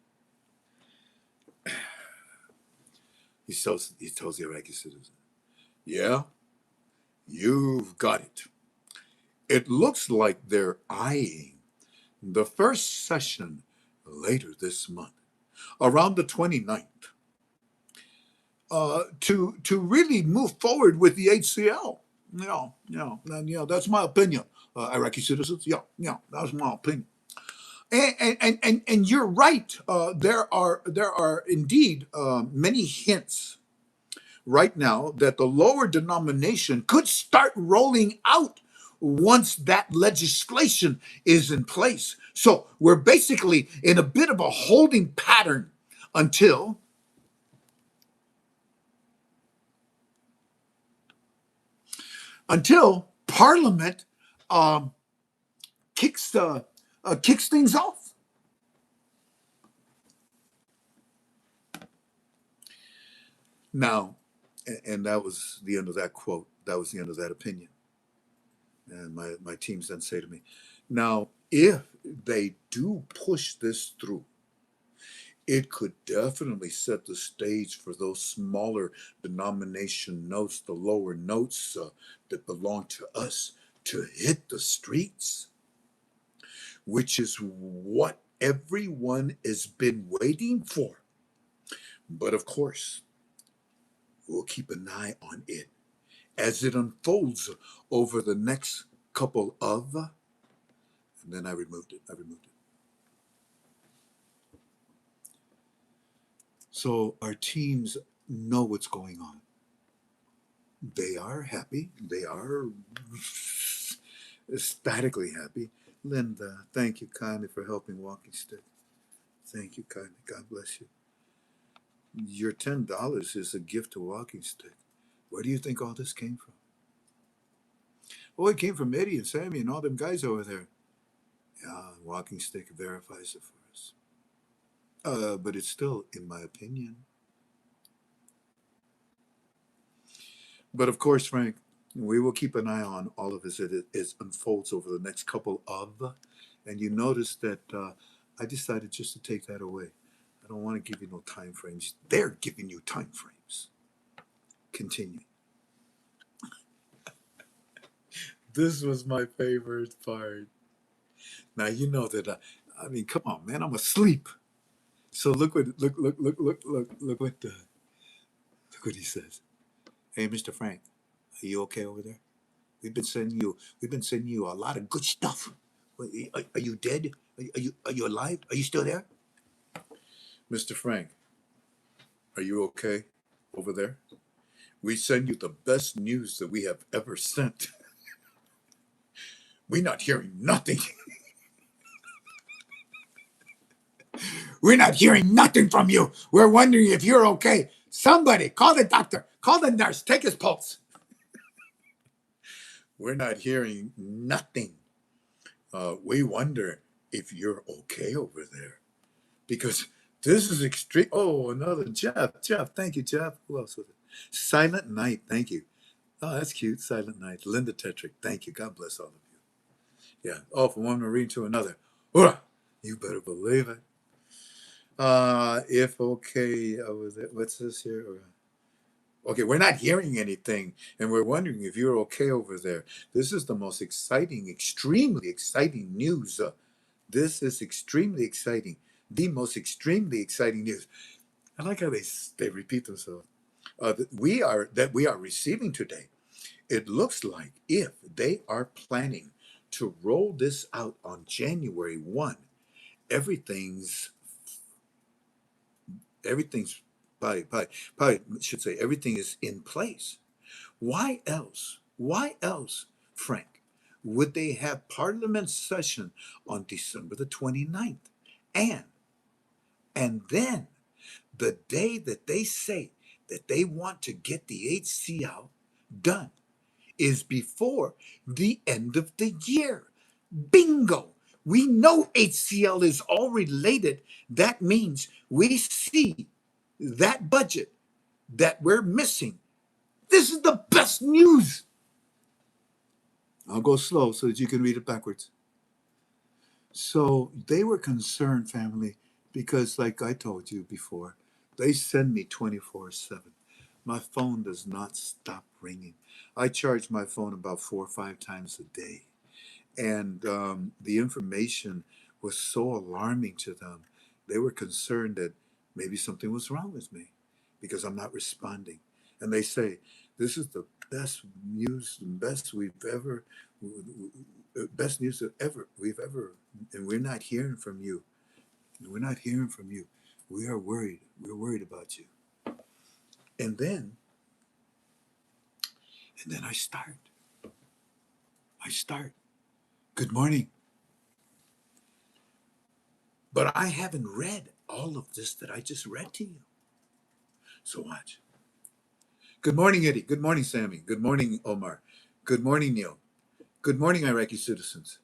He tells the Iraqi citizen, yeah, you've got it. It looks like they're eyeing the first session later this month, around the 29th, to really move forward with the HCL. That's my opinion, Iraqi citizens. That's my opinion. And you're right. There are indeed many hints right now that the lower denomination could start rolling out once that legislation is in place. So we're basically in a bit of a holding pattern until Parliament kicks things off. Now, and that was the end of that quote. That was the end of that opinion. And my teams then say to me, now, if they do push this through, it could definitely set the stage for those smaller denomination notes, the lower notes that belong to us, to hit the streets, which is what everyone has been waiting for. But of course, we'll keep an eye on it as it unfolds over the next couple of. And then I removed it. So our teams know what's going on. They are happy. They are ecstatically happy. Linda, thank you kindly for helping Walking Stick. Thank you kindly. God bless you. Your $10 is a gift to Walking Stick. Where do you think all this came from? Oh, it came from Eddie and Sammy and all them guys over there. Yeah, Walking Stick verifies it for us. But it's still, in my opinion. But of course, Frank, we will keep an eye on all of this as it unfolds over the next couple of. And you notice that I decided just to take that away. I don't want to give you no time frames. They're giving you time frames. Continue. This was my favorite part. Now you know that. I mean, come on, man. I'm asleep. So look what look what he says. Hey, Mr. Frank, are you okay over there? We've been sending you a lot of good stuff. Are you dead? Are you alive? Are you still there? Mr. Frank, are you okay over there? We send you the best news that we have ever sent. We're not hearing nothing. We're not hearing nothing from you. We're wondering if you're okay. Somebody, call the doctor, call the nurse, take his pulse. We're not hearing nothing. We wonder if you're okay over there. Because this is extreme. Oh, another Jeff. Thank you, Jeff. Who else was it? Silent Night. Thank you. Oh, that's cute. Silent Night. Linda Tetrick. Thank you. God bless all of you. Yeah. Oh, from one Marine to another. Hoorah! You better believe it. If okay, was it, what's this here? Okay, we're not hearing anything, and we're wondering if you're okay over there. This is the most exciting, extremely exciting news. This is extremely exciting. The most extremely exciting news. I like how they repeat themselves. That we are receiving today. It looks like if they are planning to roll this out on January 1, everything's probably should say everything is in place. Why else? Why else, Frank, would they have Parliament session on December the 29th? And then the day that they say that they want to get the HCL done is before the end of the year. Bingo! We know HCL is all related. That means we see that budget that we're missing. This is the best news. I'll go slow so that you can read it backwards. So they were concerned, family, because like I told you before, they send me 24/7. My phone does not stop ringing. I charge my phone about 4 or 5 times a day. And the information was so alarming to them. They were concerned that maybe something was wrong with me because I'm not responding. And they say, this is the best news, best news that we've ever, and we're not hearing from you. We're not hearing from you. We are worried. We're worried about you. And then I start. Good morning. But I haven't read all of this that I just read to you. So watch. Good morning, Eddie. Good morning, Sammy. Good morning, Omar. Good morning, Neil. Good morning, Iraqi citizens.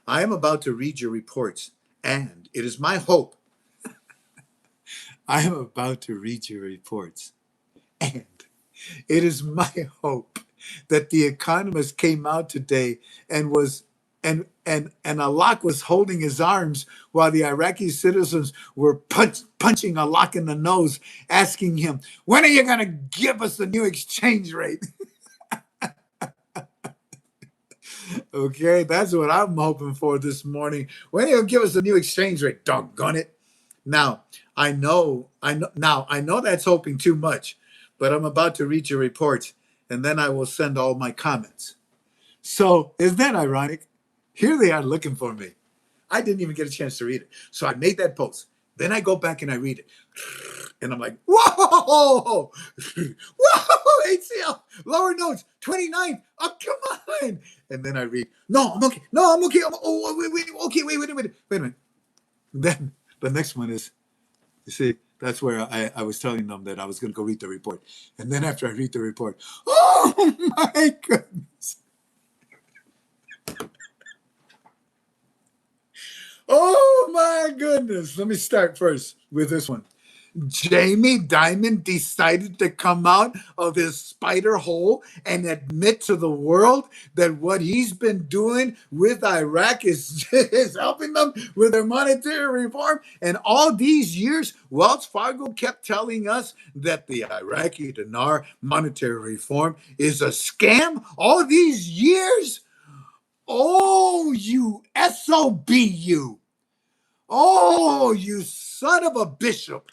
I am about to read your reports, and it is my hope. I am about to read your reports, and it is my hope that the Economist came out today and was and Alak was holding his arms while the Iraqi citizens were punching Alak in the nose, asking him, "When are you going to give us the new exchange rate?" Okay, that's what I'm hoping for this morning. When you give us a new exchange rate, doggone it. Now, I know that's hoping too much, but I'm about to read your reports, and then I will send all my comments. So, isn't that ironic? Here they are looking for me. I didn't even get a chance to read it. So I made that post. Then I go back and I read it. And I'm like, whoa, whoa, ACL, lower notes, 29. Oh, come on. And then I read, no, I'm okay. No, I'm okay. Wait a minute. Then the next one is, you see, that's where I was telling them that I was going to go read the report. And then after I read the report, oh my goodness. Oh my goodness. Let me start first with this one. Jamie Dimon decided to come out of his spider hole and admit to the world that what he's been doing with Iraq is helping them with their monetary reform. And all these years, Wells Fargo kept telling us that the Iraqi dinar monetary reform is a scam. All these years? Oh, you SOB, you. Oh, you son of a bishop.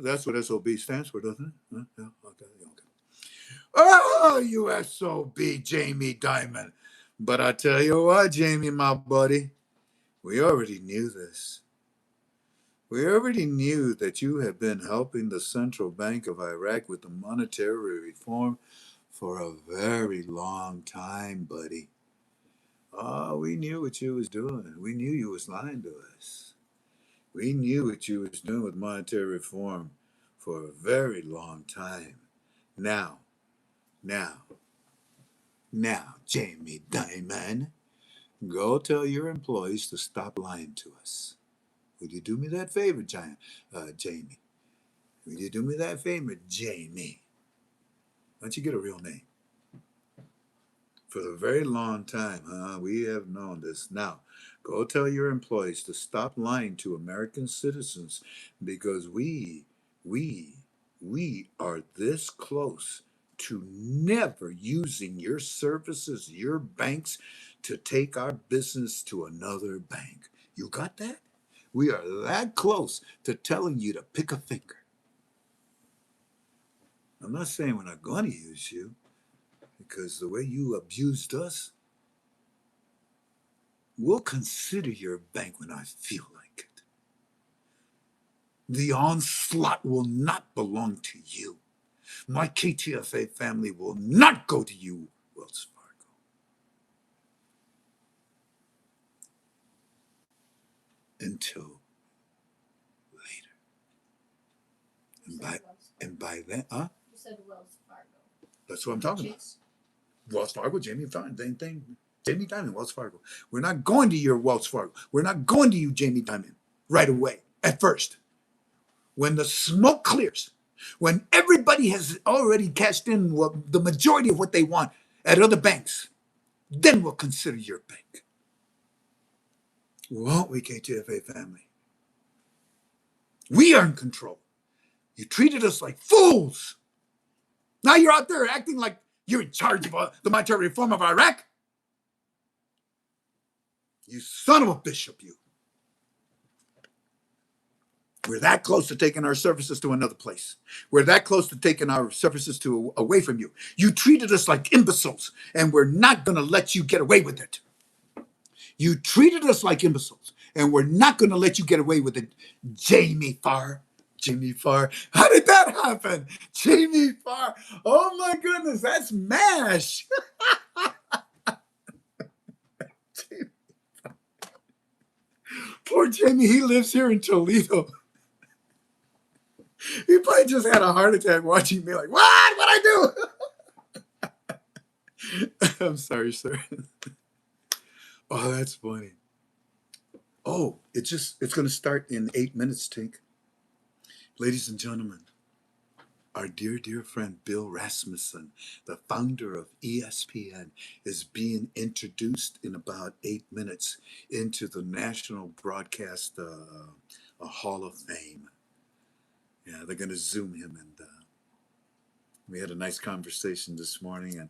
That's what SOB stands for, doesn't it? Huh? Yeah, okay, okay. Oh, you SOB, Jamie Dimon. But I tell you what, Jamie, my buddy, we already knew this. We already knew that you have been helping the Central Bank of Iraq with the monetary reform for a very long time, buddy. Oh, we knew what you was doing. We knew you was lying to us. We knew what you was doing with monetary reform for a very long time. Now, now, Jamie Dimon, go tell your employees to stop lying to us. Would you do me that favor, Jamie? Would you do me that favor, Jamie? Why don't you get a real name? For a very long time, we have known this. Now, go tell your employees to stop lying to American citizens because we are this close to never using your services, your banks, to take our business to another bank. You got that? We are that close to telling you to pick a finger. I'm not saying we're not going to use you because the way you abused us, we'll consider your bank when I feel like it. The onslaught will not belong to you. My KTFA family will not go to you, Wells Fargo. Until later. And by then, huh? You said Wells Fargo. That's what I'm talking about. Wells Fargo, Jamie Dimon, same thing. Jamie Dimon, Wells Fargo. We're not going to your Wells Fargo. We're not going to you, Jamie Dimon, right away, at first. When the smoke clears, when everybody has already cashed in the majority of what they want at other banks, then we'll consider your bank. Won't we, KTFA family? We are in control. You treated us like fools. Now you're out there acting like you're in charge of the monetary reform of Iraq. You son of a bishop, you. We're that close to taking our services to another place. We're that close to taking our services away from you. You treated us like imbeciles, and we're not going to let you get away with it. You treated us like imbeciles, and we're not going to let you get away with it, Jamie Farr. Jamie Farr. How did that happen? Jamie Farr. Oh my goodness, that's MASH. Poor Jamie, he lives here in Toledo. He probably just had a heart attack watching me like, what? What'd I do? I'm sorry, sir. Oh, that's funny. Oh, it's going to start in 8 minutes, Tink. Ladies and gentlemen, our dear friend Bill Rasmussen, the founder of ESPN, is being introduced in about 8 minutes into the National Broadcast Hall of Fame. Yeah, they're going to Zoom him, and we had a nice conversation this morning, and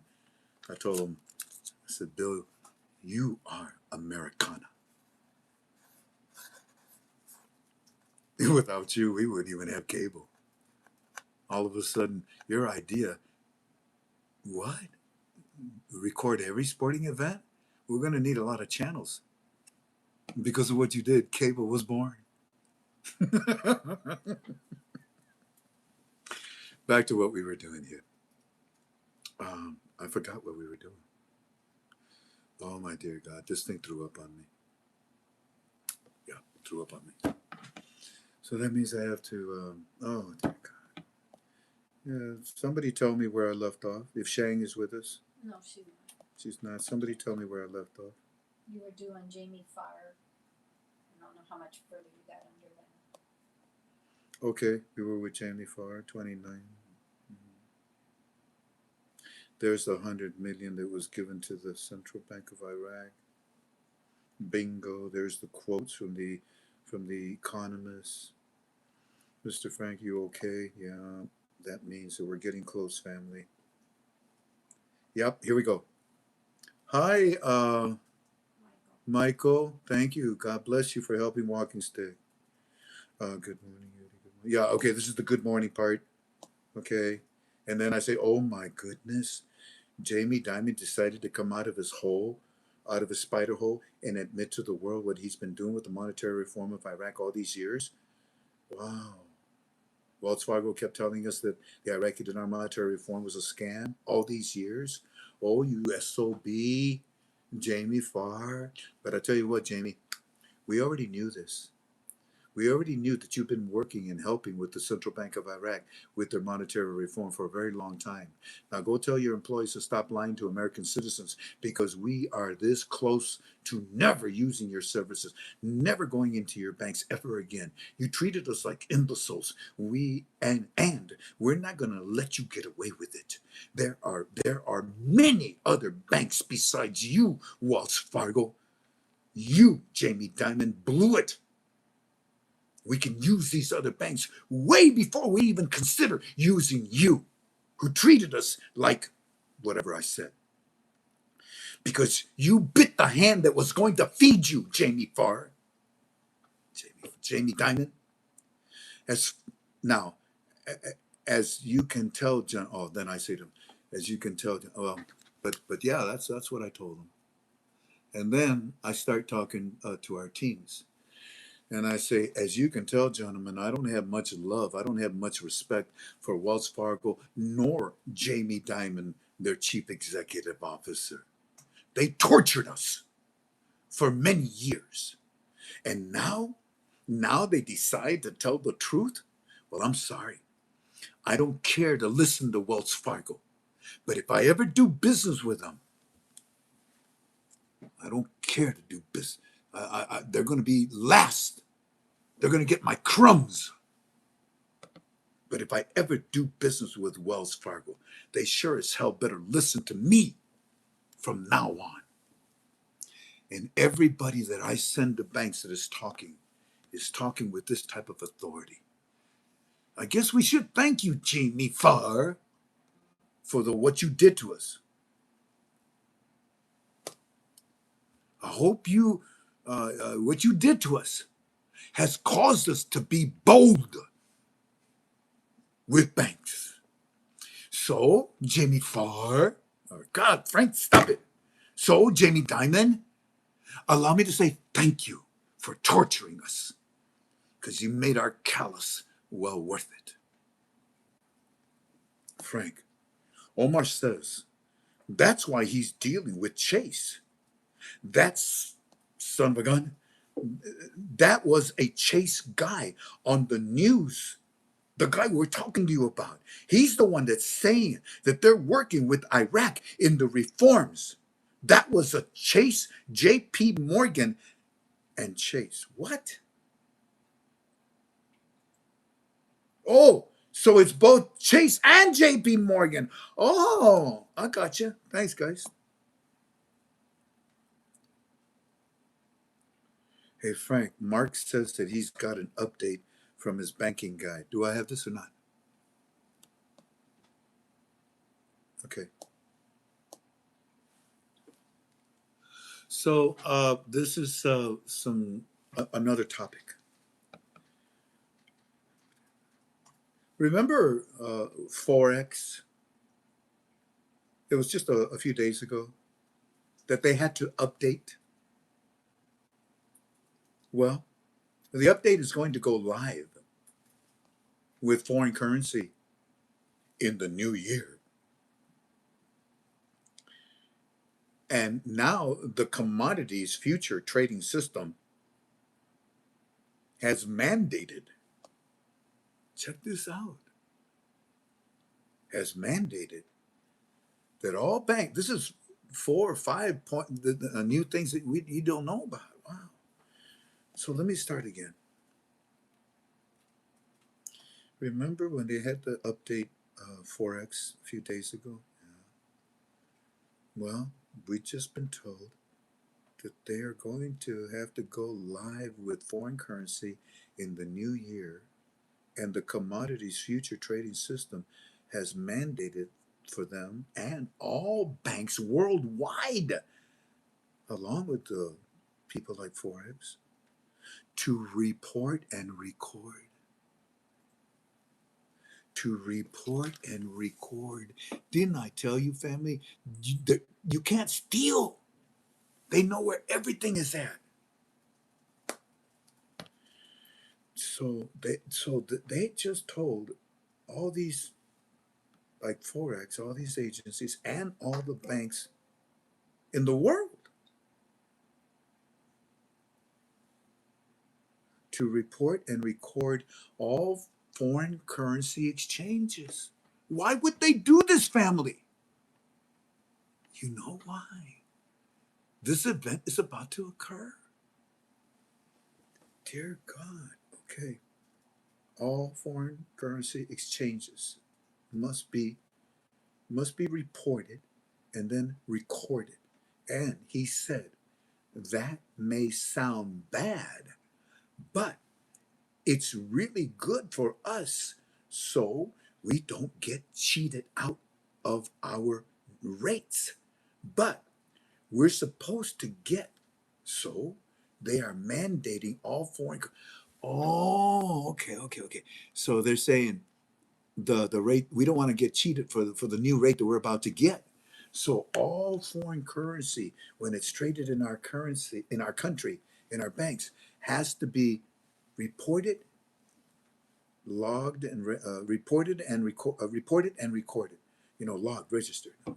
I told him I said, Bill, you are Americana. Without you, we wouldn't even have cable. All of a sudden, your idea, what? Record every sporting event? We're going to need a lot of channels. Because of what you did, cable was born. Back to what we were doing here. I forgot what we were doing. Oh, my dear God, this thing threw up on me. Yeah, threw up on me. So that means I have to, oh, dear God. Yeah, somebody tell me where I left off. If Shang is with us.
No, she's not.
She's not. Somebody tell me where I left off.
You were doing Jamie Farr. I don't know how much further you got under that.
Okay, we were with Jamie Farr, 29. There's the 100 million that was given to the Central Bank of Iraq. Bingo. There's the quotes from the economists. Mr. Frank, you okay? Yeah, that means that we're getting close, family. Yep, here we go. Hi, Michael. Thank you. God bless you for helping Walking Stick. Good morning. Good morning. Yeah, okay, this is the good morning part. Okay. And then I say, oh my goodness. Jamie Dimon decided to come out of his hole, out of his spider hole, and admit to the world what he's been doing with the monetary reform of Iraq all these years. Wow. Wells Fargo kept telling us that the Iraqi dinar monetary reform was a scam all these years. Oh, you SOB, Jamie Farr. But I tell you what, Jamie, we already knew this. We already knew that you've been working and helping with the Central Bank of Iraq with their monetary reform for a very long time. Now go tell your employees to stop lying to American citizens, because we are this close to never using your services, never going into your banks ever again. You treated us like imbeciles. And we're not going to let you get away with it. There are many other banks besides you, Wells Fargo. You, Jamie Dimon, blew it. We can use these other banks way before we even consider using you, who treated us like whatever I said. Because you bit the hand that was going to feed you, Jamie Farr. Jamie Dimon. As you can tell, John. Oh, then I say to him, as you can tell, well, but yeah, that's what I told him. And then I start talking to our teams. And I say, as you can tell, gentlemen, I don't have much love. I don't have much respect for Wells Fargo nor Jamie Dimon, their chief executive officer. They tortured us for many years. And now they decide to tell the truth? Well, I'm sorry. I don't care to listen to Wells Fargo. But if I ever do business with them, I don't care to do business. They're going to be last. They're going to get my crumbs. But if I ever do business with Wells Fargo, they sure as hell better listen to me from now on. And everybody that I send to banks that is talking with this type of authority. I guess we should thank you, Jamie Farr, for what you did to us. I hope what you did to us has caused us to be bold with banks. So, Jamie Farr, God, Frank, stop it. So, Jamie Dimon, allow me to say thank you for torturing us, because you made our callous well worth it. Frank, Omar says that's why he's dealing with Chase. That's, son of a gun, that was a Chase guy on the news. The guy we're talking to you about. He's the one that's saying that they're working with Iraq in the reforms. That was a Chase, J.P. Morgan, and Chase. What? Oh, so it's both Chase and J.P. Morgan. Oh, I got you. Thanks, guys. Hey, Frank, Mark says that he's got an update from his banking guy. Do I have this or not? Okay. So this is another topic. Remember Forex? It was just a few days ago that they had to update. Well, the update is going to go live with foreign currency in the new year. And now the commodities future trading system has mandated, check this out, has mandated that all banks, this is 4 or 5 new things that you don't know about. Wow. So let me start again. Remember when they had to update Forex a few days ago? Yeah. Well, we've just been told that they are going to have to go live with foreign currency in the new year, and the commodities future trading system has mandated for them and all banks worldwide, along with the people like Forex, to report and record. To report and record. Didn't I tell you, family? You can't steal. They know where everything is at. So they just told all these, like Forex, all these agencies and all the banks in the world to report and record all foreign currency exchanges. Why would they do this, family? You know why? This event is about to occur. Dear God. Okay. All foreign currency exchanges must be reported and then recorded. And he said that may sound bad, but it's really good for us so we don't get cheated out of our rates. But we're supposed to get, so they are mandating all foreign. Oh, okay. So they're saying the rate, we don't want to get cheated for the new rate that we're about to get. So all foreign currency, when it's traded in our currency, in our country, in our banks, has to be reported, logged, and reported and recorded. Logged, registered. Wow.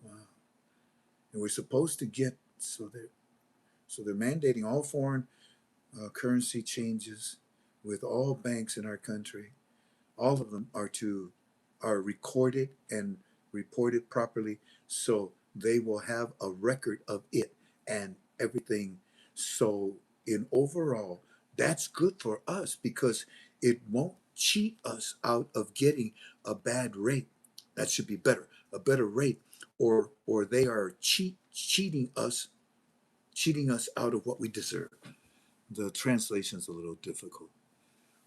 And we're supposed to get, so they're mandating all foreign currency changes with all banks in our country. All of them are recorded and reported properly, so they will have a record of it and everything. So in overall, that's good for us because it won't cheat us out of getting a bad rate. That should be better, a better rate, or they are cheating us out of what we deserve. The translation's a little difficult.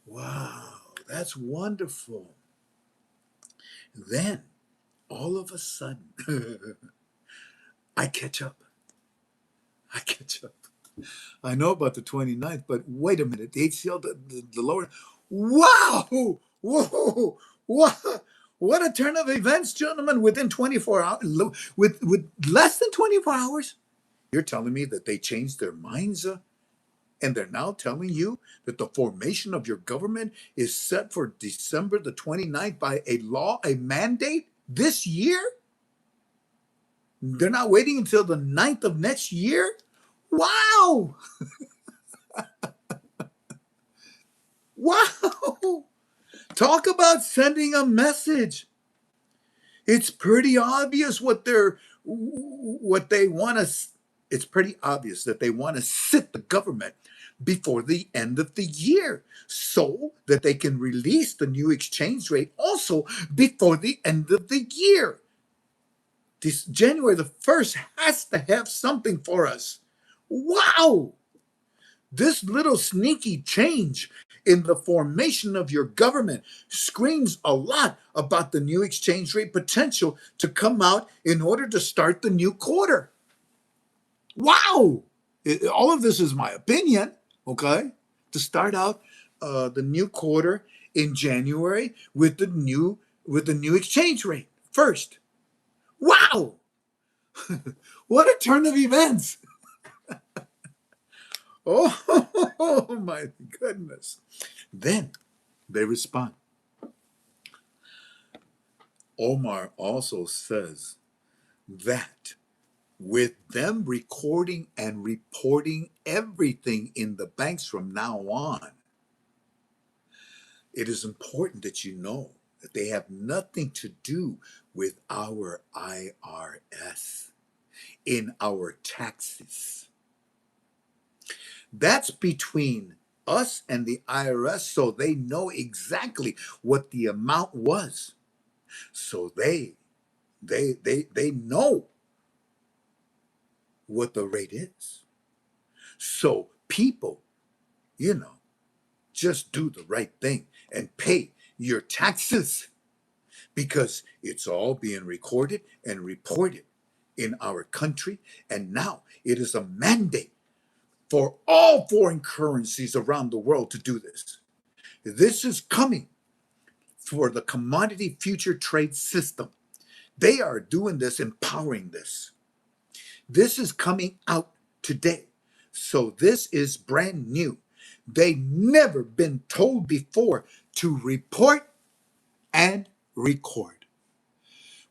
Wow, that's wonderful. Then, all of a sudden, I catch up. I catch up. I know about the 29th, but wait a minute. The HCL, the lower. Wow! Whoa! What a turn of events, gentlemen, within 24 hours. With less than 24 hours? You're telling me that they changed their minds? And they're now telling you that the formation of your government is set for December the 29th by a law, a mandate this year? They're not waiting until the 9th of next year? Wow! Wow! Talk about sending a message. It's pretty obvious what they want to. It's pretty obvious that they want to sit the government before the end of the year so that they can release the new exchange rate also before the end of the year. This January the 1st has to have something for us. Wow! This little sneaky change in the formation of your government screams a lot about the new exchange rate potential to come out in order to start the new quarter. Wow! All of this is my opinion, okay? To start out the new quarter in January with the new exchange rate first. Wow, what a turn of events! Oh my goodness! Then they respond. Omar also says that with them recording and reporting everything in the banks from now on, it is important that you know that they have nothing to do with our IRS in our taxes. That's between us and the IRS, so they know exactly what the amount was. So they know what the rate is. So people, you know, just do the right thing and pay your taxes because it's all being recorded and reported in our country. And now it is a mandate for all foreign currencies around the world to do this. This is coming for the commodity future trade system. They are doing this, empowering this. This is coming out today. So this is brand new. They never been told before to report and record.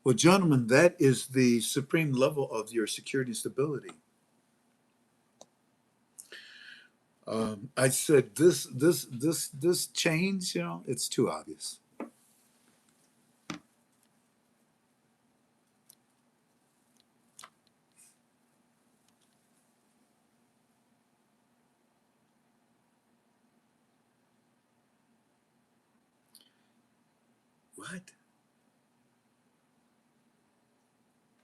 Well, gentlemen, that is the supreme level of your security and stability. I said this change, you know, it's too obvious. What?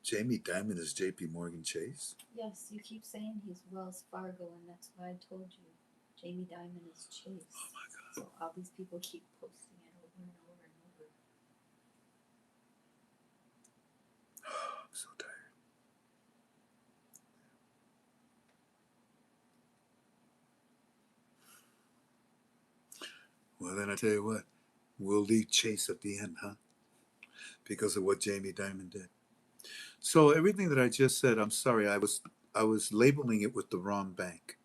Jamie Dimon is J.P. Morgan Chase?
Yes, you keep saying he's Wells Fargo, and that's why I told you Jamie Dimon is Chase.
Oh my God.
So all these people keep posting it over and over and over.
I'm so tired. Well, then I tell you what, we'll leave Chase at the end, huh? Because of what Jamie Dimon did. So everything that I just said, I'm sorry, I was labeling it with the wrong bank.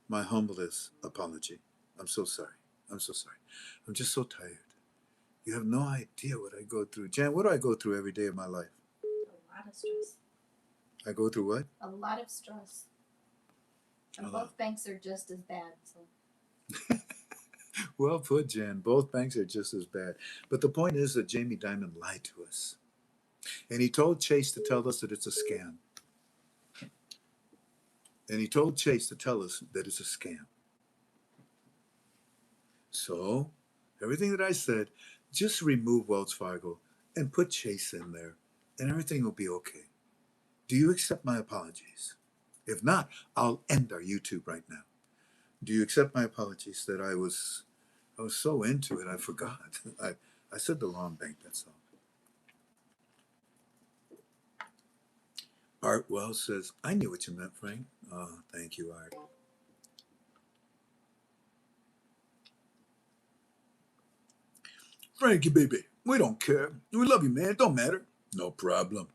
My humblest apology. I'm so sorry. I'm so sorry. I'm just so tired. You have no idea what I go through. Jan, what do I go through every day of my life?
A lot of stress.
I go through what?
A lot of stress. And
A lot.
both banks are just as bad. So
Well put, Jan. Both banks are just as bad. But the point is that Jamie Dimon lied to us. And he told Chase to tell us that it's a scam. And he told Chase to tell us that it's a scam. So, everything that I said, just remove Wells Fargo and put Chase in there, and everything will be okay. Do you accept my apologies? If not, I'll end our YouTube right now. Do you accept my apologies that I was so into it I forgot. I said the wrong bank, that's all. Art Wells says, I knew what you meant, Frank. Oh, thank you, Art. Frankie, baby, we don't care. We love you, man. It don't matter. No problem.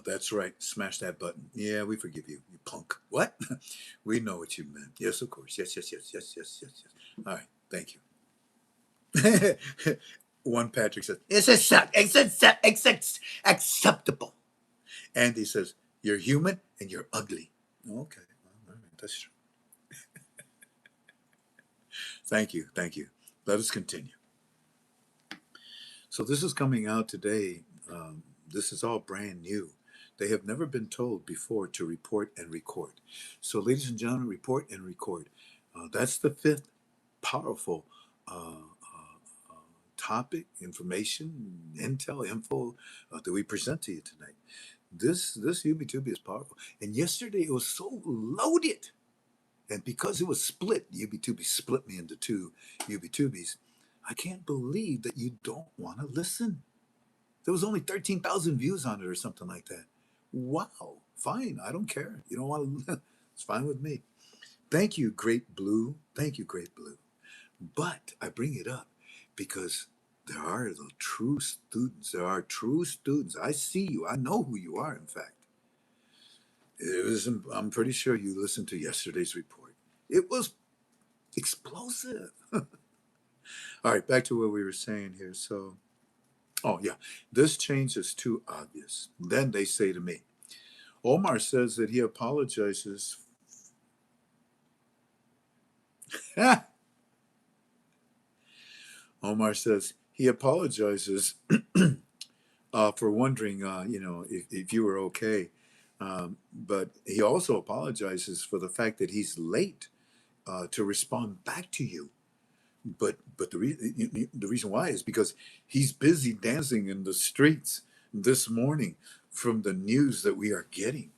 That's right. Smash that button. Yeah, we forgive you, you punk. What? We know what you meant. Yes, of course. Yes, yes, yes, yes, yes, yes, yes. All right. Thank you. One Patrick says, it's acceptable. Andy says, you're human and you're ugly. Okay. All right. That's true. Thank you. Thank you. Let us continue. So this is coming out today. This is all brand new. They have never been told before to report and record. So, ladies and gentlemen, report and record. That's the fifth powerful topic, information, intel, info that we present to you tonight. This UB2B is powerful. And yesterday it was so loaded. And because it was split, UB2B split me into two UB2Bs. I can't believe that you don't want to listen. There was only 13,000 views on it or something like that. Wow. Fine. I don't care. You don't want to. It's fine with me. Thank you, Great Blue. Thank you, Great Blue. But I bring it up because there are the true students. There are true students. I see you. I know who you are, in fact. I'm pretty sure you listened to yesterday's report. It was explosive. All right, back to what we were saying here. So, oh, yeah, this change is too obvious. Then they say to me, Omar says that he apologizes. Omar says he apologizes for wondering, if you were okay. But he also apologizes for the fact that he's late to respond back to you. But the reason why is because he's busy dancing in the streets this morning from the news that we are getting.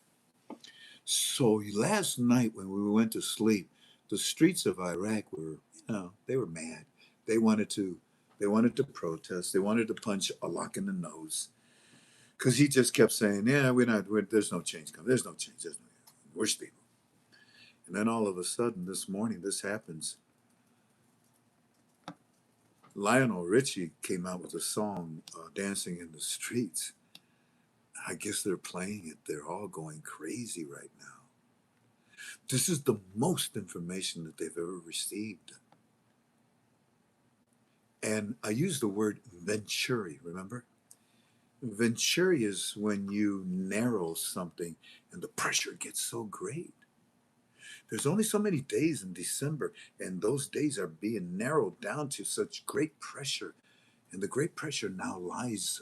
So last night when we went to sleep, the streets of Iraq were, they were mad. They wanted to, they wanted to protest. They wanted to punch Allah in the nose because he just kept saying, "Yeah, there's no change coming. There's no change. We're stable." And then all of a sudden, this morning, this happens. Lionel Richie came out with a song, "Dancing in the Streets." I guess they're playing it. They're all going crazy right now. This is the most information that they've ever received. And I use the word venturi, remember? Venturi is when you narrow something and the pressure gets so great. There's only so many days in December, and those days are being narrowed down to such great pressure. And the great pressure now lies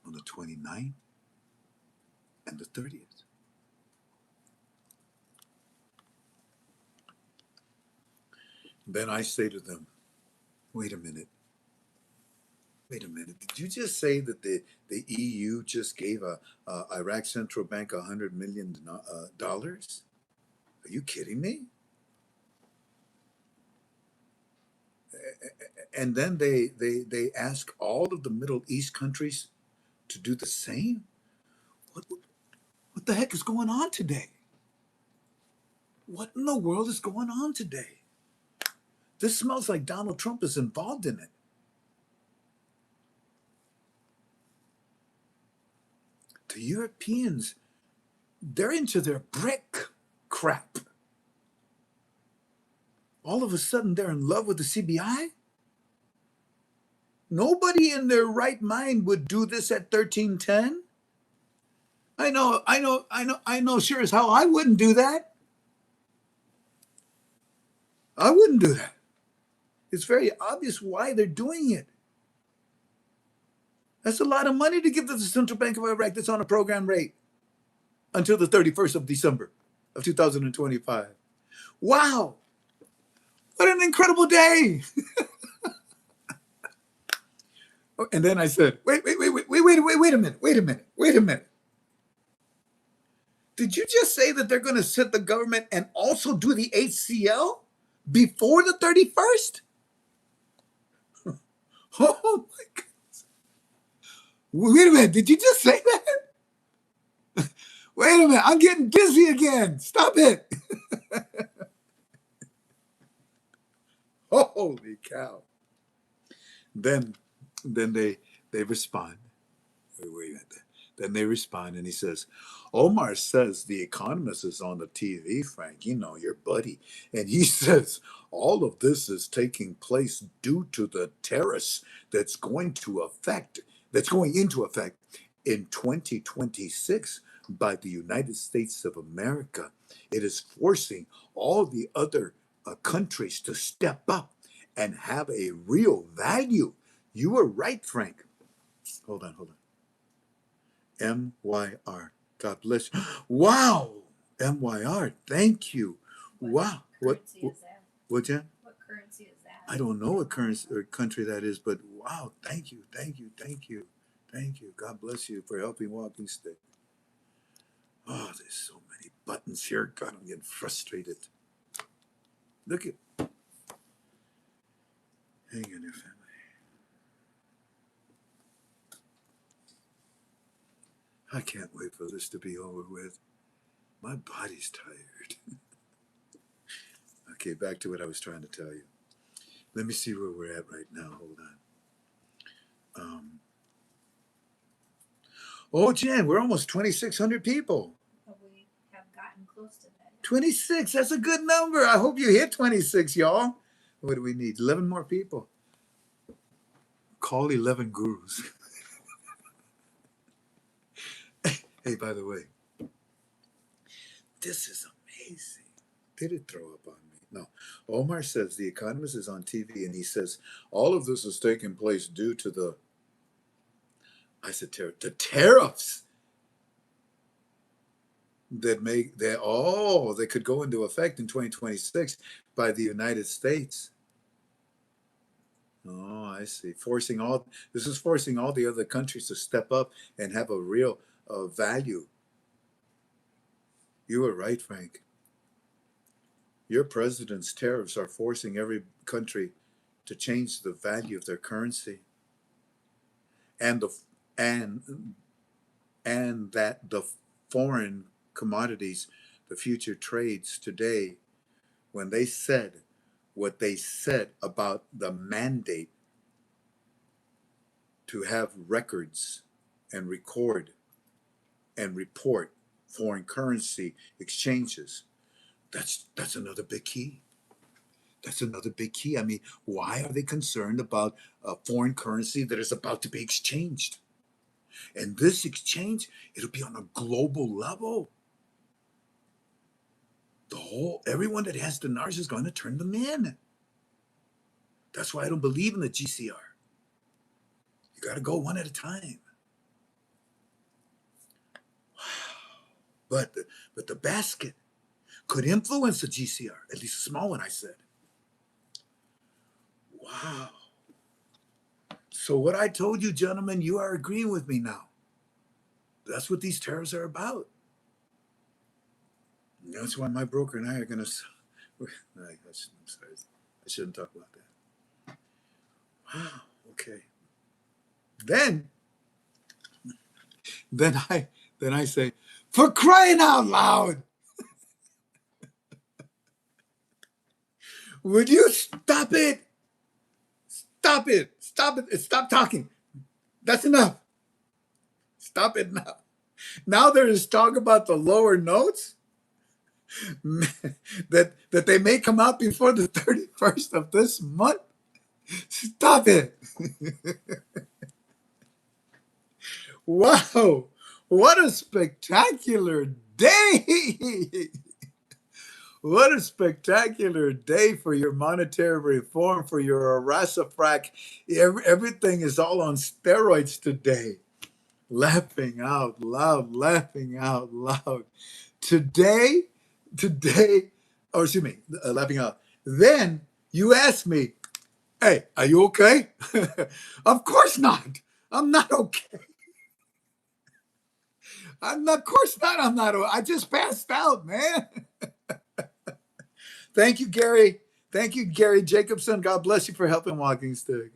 on the 29th and the 30th. Then I say to them, wait a minute. Wait a minute. Did you just say that the EU just gave Iraq Central Bank $100 million? Are you kidding me? And then they ask all of the Middle East countries to do the same? What the heck is going on today? What in the world is going on today? This smells like Donald Trump is involved in it. The Europeans, they're into their brick crap. All of a sudden, they're in love with the CBI? Nobody in their right mind would do this at 1310. I know sure as hell I wouldn't do that. I wouldn't do that. It's very obvious why they're doing it. That's a lot of money to give to the Central Bank of Iraq that's on a program rate until the 31st of December of 2025. Wow. What an incredible day. And then I said, wait a minute. Did you just say that they're going to sit the government and also do the HCL before the 31st? Oh my God. Wait a minute. Did you just say that? Wait a minute. I'm getting dizzy again. Stop it. Holy cow. Then they respond. Wait a minute. Then they respond and he says, Omar says the economist is on the TV, Frank, your buddy. And he says all of this is taking place due to the tariffs that's going into effect in 2026 by the United States of America. It is forcing all the other countries to step up and have a real value. You were right, Frank. Hold on. MYR. God bless you. Wow. MYR. Thank you. Wow.
Currency is that?
What's that?
What currency is that?
I don't know what currency or country that is, but wow. Thank you. God bless you for helping Walking Stick. Oh, there's so many buttons here. God, I'm getting frustrated. Look at. Hang in there, family. I can't wait for this to be over with. My body's tired. Okay, back to what I was trying to tell you. Let me see where we're at right now. Hold on. Oh, Jan, we're almost 2,600 people.
But we have gotten close to that.
26, that's a good number. I hope you hit 26, y'all. What do we need? 11 more people. Call 11 gurus. Hey, by the way, this is amazing. Did it throw up on me? No. Omar says The Economist is on TV and he says all of this is taking place due to the, I said, the tariffs that they could go into effect in 2026 by the United States. Oh, I see. This is forcing all the other countries to step up and have a real value. You were right, Frank. Your president's tariffs are forcing every country to change the value of their currency, and the and that the foreign commodities, the future trades today, when they said what they said about the mandate to have records and record and report foreign currency exchanges, that's another big key. That's another big key. I mean, why are they concerned about a foreign currency that is about to be exchanged? And this exchange, it'll be on a global level. Everyone that has dinars is going to turn them in. That's why I don't believe in the GCR. You got to go one at a time. But the basket could influence the GCR, at least a small one, I said. Wow. So what I told you, gentlemen, you are agreeing with me now. That's what these tariffs are about. And that's why my broker and I are going to. I'm sorry. I shouldn't talk about that. Wow. Okay. Then I say, for crying out loud, would you stop it? Stop it. Stop it. Stop talking. That's enough. Stop it now. Now there is talk about the lower notes that they may come out before the 31st of this month. Stop it. Wow. What a spectacular day. What a spectacular day for your monetary reform, for your Arasafrac. Everything is all on steroids today. Laughing out loud, laughing out loud. Today, or excuse me, laughing out. Then you ask me, hey, are you okay? Of course not. I'm not okay. Of course not. I'm not. I just passed out, man. Thank you, Gary. Thank you, Gary Jacobson. God bless you for helping Walking Stick.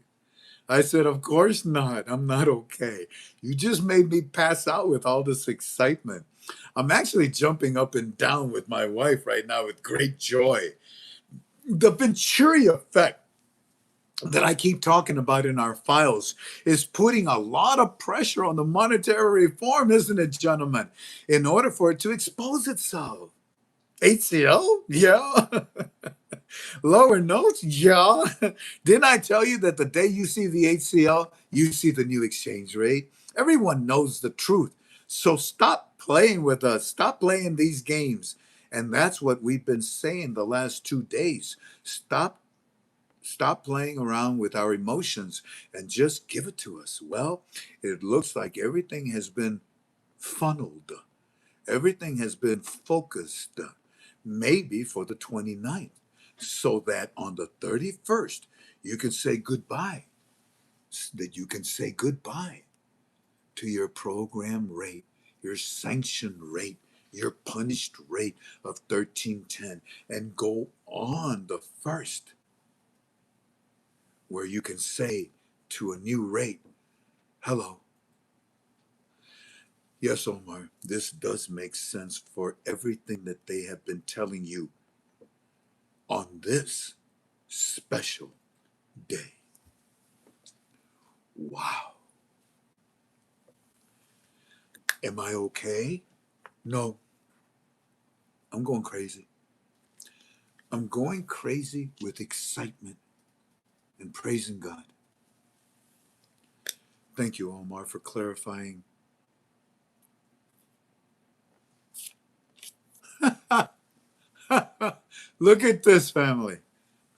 I said, of course not. I'm not okay. You just made me pass out with all this excitement. I'm actually jumping up and down with my wife right now with great joy. The Venturi effect that I keep talking about in our files is putting a lot of pressure on the monetary reform, isn't it, gentlemen, in order for it to expose itself. HCL? Yeah. Lower notes? Yeah. Didn't I tell you that the day you see the HCL, you see the new exchange rate? Everyone knows the truth. So stop playing with us. Stop playing these games. And that's what we've been saying the last 2 days. Stop playing around with our emotions and just give it to us. Well, it looks like everything has been funneled. Everything has been focused, maybe for the 29th, so that on the 31st, you can say goodbye. That you can say goodbye to your program rate, your sanction rate, your punished rate of 1310, and go on the 1st, where you can say to a new rate, hello. Yes, Omar, this does make sense for everything that they have been telling you on this special day. Wow. Am I okay? No, I'm going crazy. I'm going crazy with excitement and praising God. Thank you, Omar, for clarifying. Look at this, family.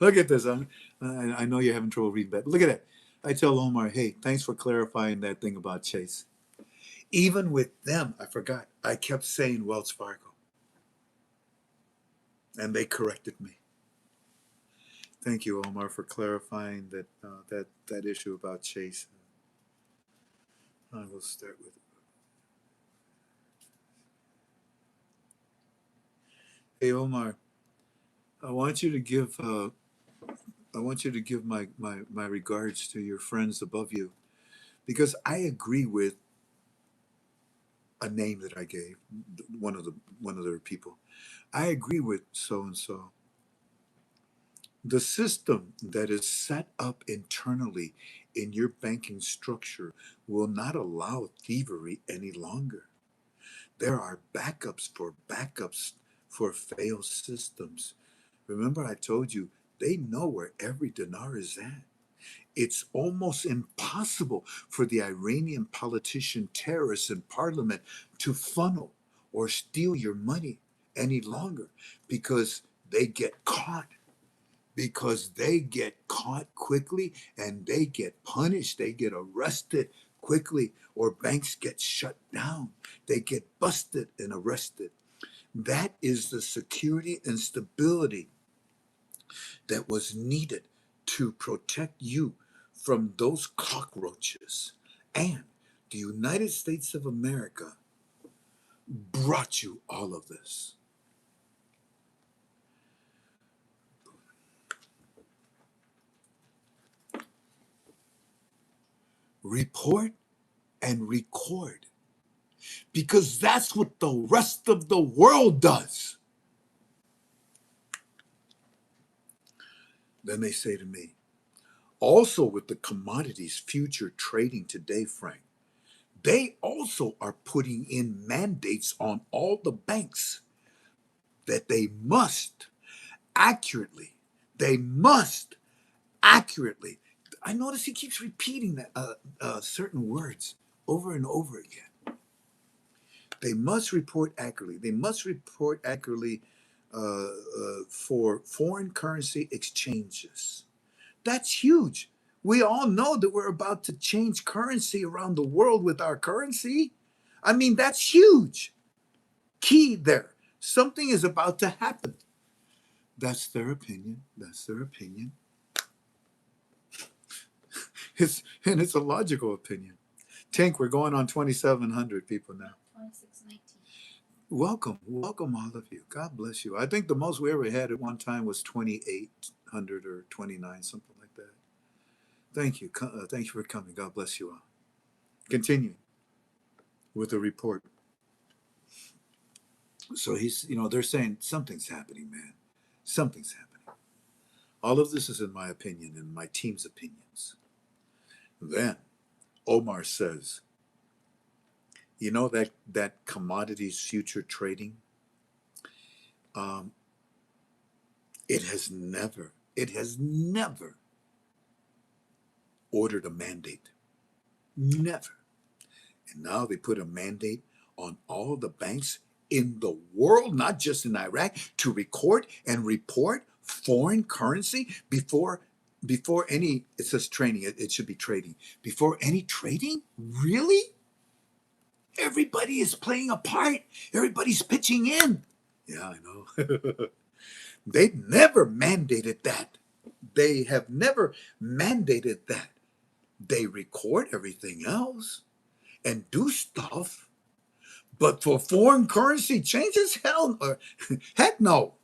Look at this. I know you're having trouble reading that. Look at that. I tell Omar, hey, thanks for clarifying that thing about Chase. Even with them, I forgot. I kept saying Wells Fargo, and they corrected me. Thank you, Omar, for clarifying that issue about Chase. I will start with. Hey, Omar, I want you to give my regards to your friends above you, because I agree with a name that I gave one of their people. I agree with so and so. The system that is set up internally in your banking structure will not allow thievery any longer. There are backups for failed systems. Remember, I told you they know where every dinar is at. It's almost impossible for the Iranian politician terrorists in parliament to funnel or steal your money any longer, because they get caught. Because they get caught quickly and they get punished. They get arrested quickly, or banks get shut down. They get busted and arrested. That is the security and stability that was needed to protect you from those cockroaches. And the United States of America brought you all of this. Report and record, because that's what the rest of the world does. Then they say to me, also with the commodities future trading today, Frank, they also are putting in mandates on all the banks that accurately, they must accurately. I notice he keeps repeating that certain words over and over again. They must report accurately. They must report accurately for foreign currency exchanges. That's huge. We all know that we're about to change currency around the world with our currency. I mean, that's huge. Key there. Something is about to happen. That's their opinion. That's their opinion. It's a logical opinion. Tank, we're going on 2,700 people now.
2619.
Welcome all of you. God bless you. I think the most we ever had at one time was 2,800 or 29, something like that. Thank you. Thank you for coming. God bless you all. Continuing with the report. So they're saying something's happening, man. Something's happening. All of this is in my opinion and my team's opinions. Then Omar says, that commodities future trading, um, it has never ordered a mandate. Never. And now they put a mandate on all the banks in the world, not just in Iraq, to record and report foreign currency before any, it says training, it should be trading. Before any trading? Really? Everybody is playing a part. Everybody's pitching in. Yeah, I know. They never mandated that. They have never mandated that. They record everything else and do stuff, but for foreign currency changes, heck no.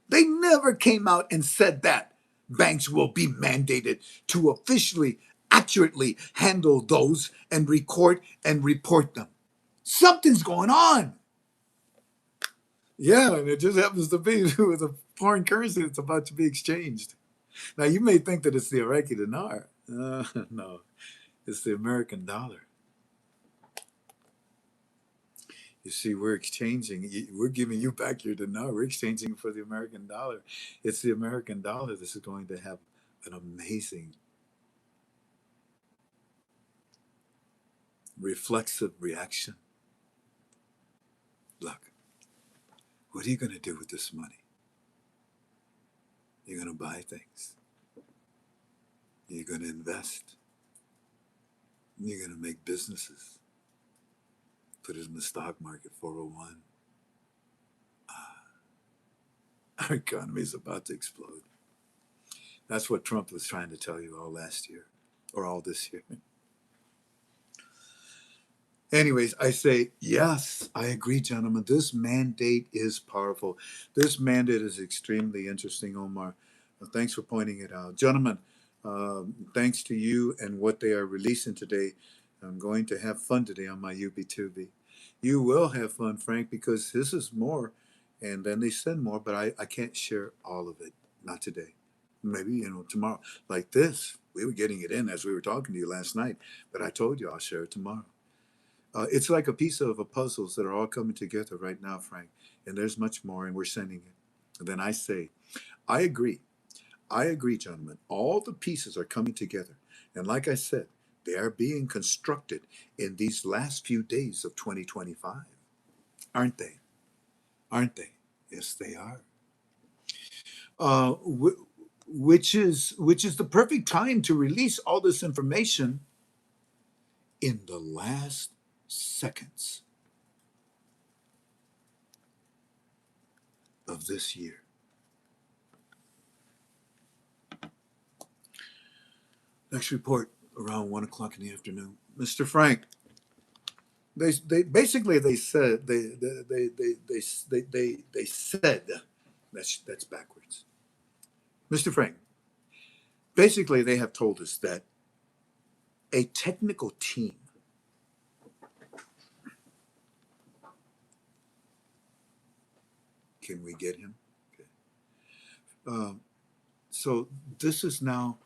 They never came out and said that banks will be mandated to officially, accurately handle those and record and report them. Something's going on. Yeah, and it just happens to be with a foreign currency that's about to be exchanged. Now, you may think that it's the Iraqi dinar. No, it's the American dollar. You see, we're exchanging, we're giving you back your dinar. We're exchanging for the American dollar. It's the American dollar. This is going to have an amazing reflexive reaction. Look, what are you going to do with this money? You're going to buy things. You're going to invest. You're going to make businesses. Put it in the stock market, 401. Our economy is about to explode. That's what Trump was trying to tell you all last year, or all this year. Anyways, I say, yes, I agree, gentlemen. This mandate is powerful. This mandate is extremely interesting, Omar. Thanks for pointing it out. Gentlemen, thanks to you and what they are releasing today, I'm going to have fun today on my UB2B. You will have fun, Frank, because this is more, and then they send more, but I can't share all of it. Not today. Maybe, tomorrow. Like this, we were getting it in as we were talking to you last night, but I told you I'll share it tomorrow. It's like a piece of a puzzles that are all coming together right now, Frank. And there's much more, and we're sending it. And then I say, I agree. I agree, gentlemen. All the pieces are coming together. And like I said, they are being constructed in these last few days of 2025. Aren't they? Aren't they? Yes, they are. Which is the perfect time to release all this information in the last seconds of this year. Next report around 1 o'clock in the afternoon. Mr. Frank, they basically they said they said that's backwards. Mr. Frank, basically they have told us that a technical team can we get him? Okay. So this is now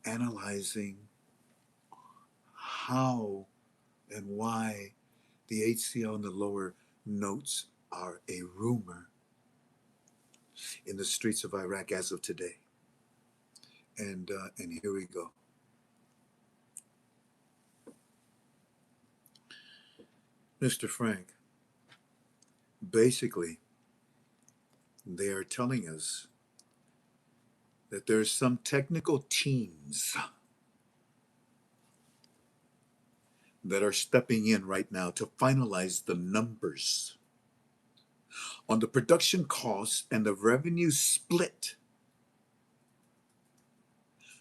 analyzing how and why the HCL and the lower notes are a rumor in the streets of Iraq as of today. And here we go. Mr. Frank, basically, they are telling us that there's some technical teams that are stepping in right now to finalize the numbers on the production costs and the revenue split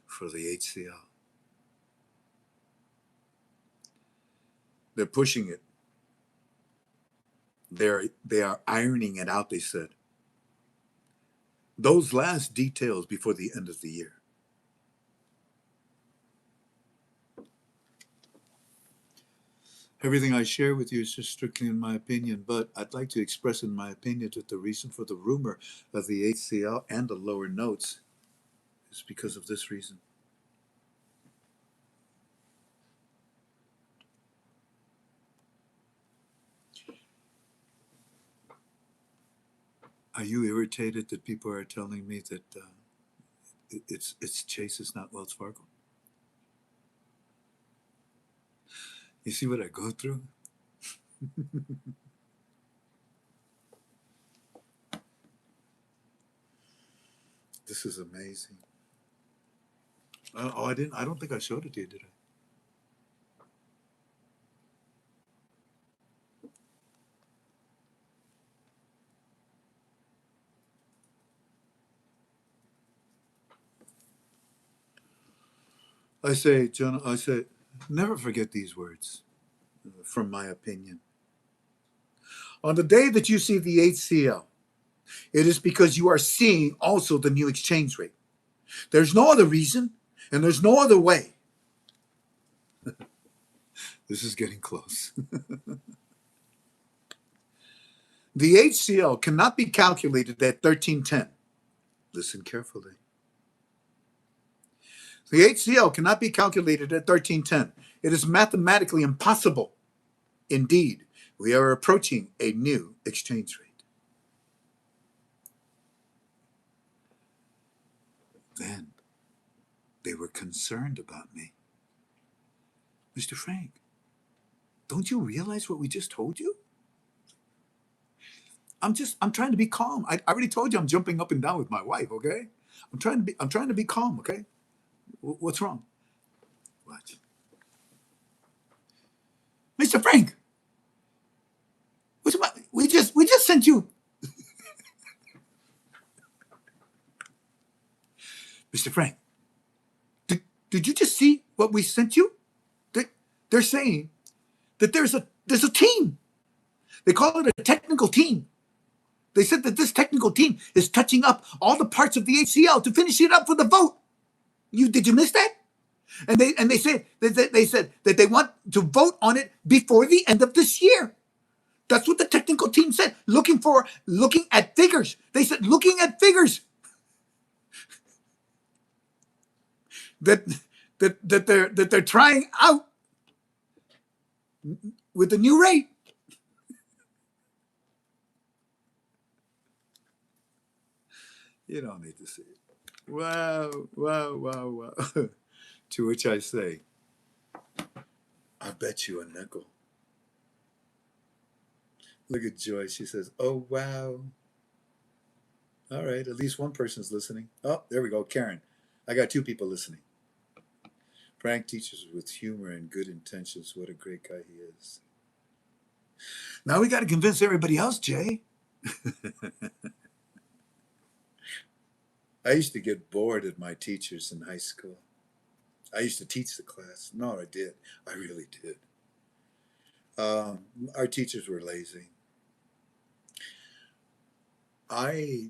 for the HCL. They're pushing it. They are ironing it out, they said. Those last details before the end of the year. Everything I share with you is just strictly in my opinion, but I'd like to express in my opinion that the reason for the rumor of the HCL and the lower notes is because of this reason. Are you irritated that people are telling me that it's Chase, it's not Wells Fargo? You see what I go through? This is amazing. I didn't. I don't think I showed it to you, did I? I say, John. I say, never forget these words from my opinion. On the day that you see the HCL, it is because you are seeing also the new exchange rate. There's no other reason, and there's no other way. This is getting close. The HCl cannot be calculated at 1310. Listen carefully. The HCl cannot be calculated at 1310. It is mathematically impossible. Indeed, we are approaching a new exchange rate. Then they were concerned about me. Mr. Frank, don't you realize what we just told you? I'm trying to be calm. I already told you I'm jumping up and down with my wife, okay? I'm trying to be calm, okay? What's wrong? What? Mr. Frank, we just sent you. Mr. Frank, did you just see what we sent you? They're saying that there's a team. They call it a technical team. They said that this technical team is touching up all the parts of the HCl to finish it up for the vote. Did you miss that? And they said that they want to vote on it before the end of this year. That's what the technical team said. Looking at figures. They said looking at figures. That they're trying out with the new rate. You don't need to see it. Wow. To which I say, I bet you a nickel. Look at Joy. She says, oh, wow. All right. At least one person's listening. Oh, there we go. Karen. I got two people listening. Frank teaches with humor and good intentions. What a great guy he is. Now we got to convince everybody else, Jay. I used to get bored at my teachers in high school. I used to teach the class. No, I did. I really did. Our teachers were lazy. I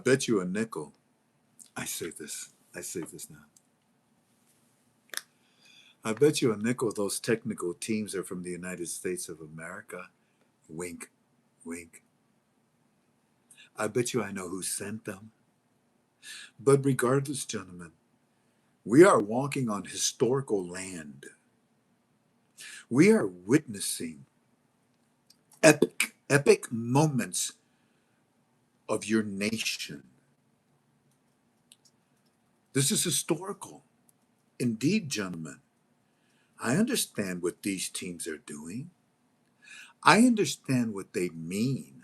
bet you a nickel. I say this now. I bet you a nickel those technical teams are from the United States of America. Wink, wink. I bet you I know who sent them. But regardless, gentlemen, we are walking on historical land. We are witnessing epic moments of your nation. This is historical. Indeed, gentlemen. I understand what these teams are doing. I understand what they mean.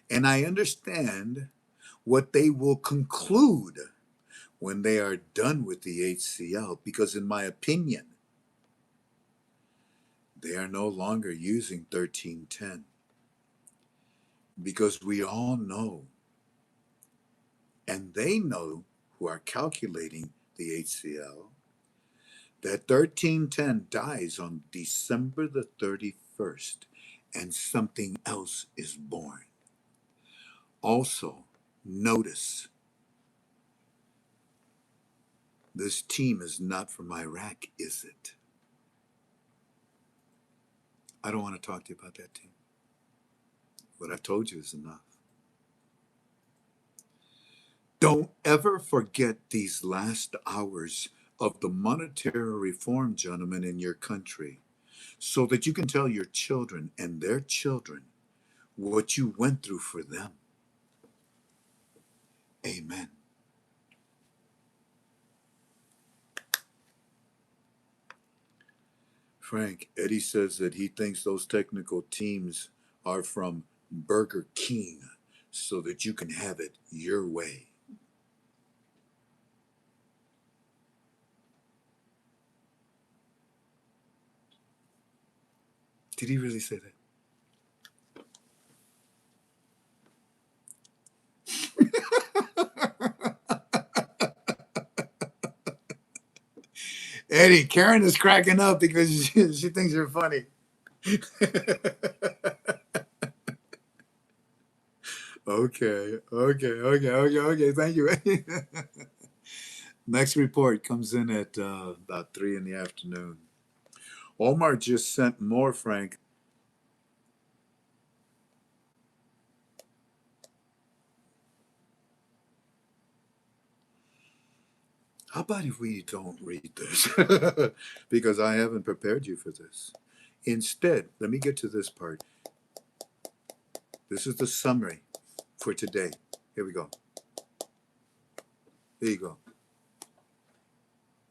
And I understand what they will conclude when they are done with the HCl, because in my opinion, they are no longer using 1310. Because we all know, and they know who are calculating the HCl, that 1310 dies on December the 31st, and something else is born. Also, notice, this team is not from Iraq, is it? I don't want to talk to you about that team. What I've told you is enough. Don't ever forget these last hours of the monetary reform, gentlemen, in your country, so that you can tell your children and their children what you went through for them. Amen. Frank, Eddie says that he thinks those technical teams are from Burger King so that you can have it your way. Did he really say that? Eddie, Karen is cracking up because she thinks you're funny. Okay. Thank you. Next report comes in at about 3 in the afternoon. Omar just sent more, Frank. How about if we don't read this? Because I haven't prepared you for this. Instead, let me get to this part. This is the summary for today. Here we go. There you go.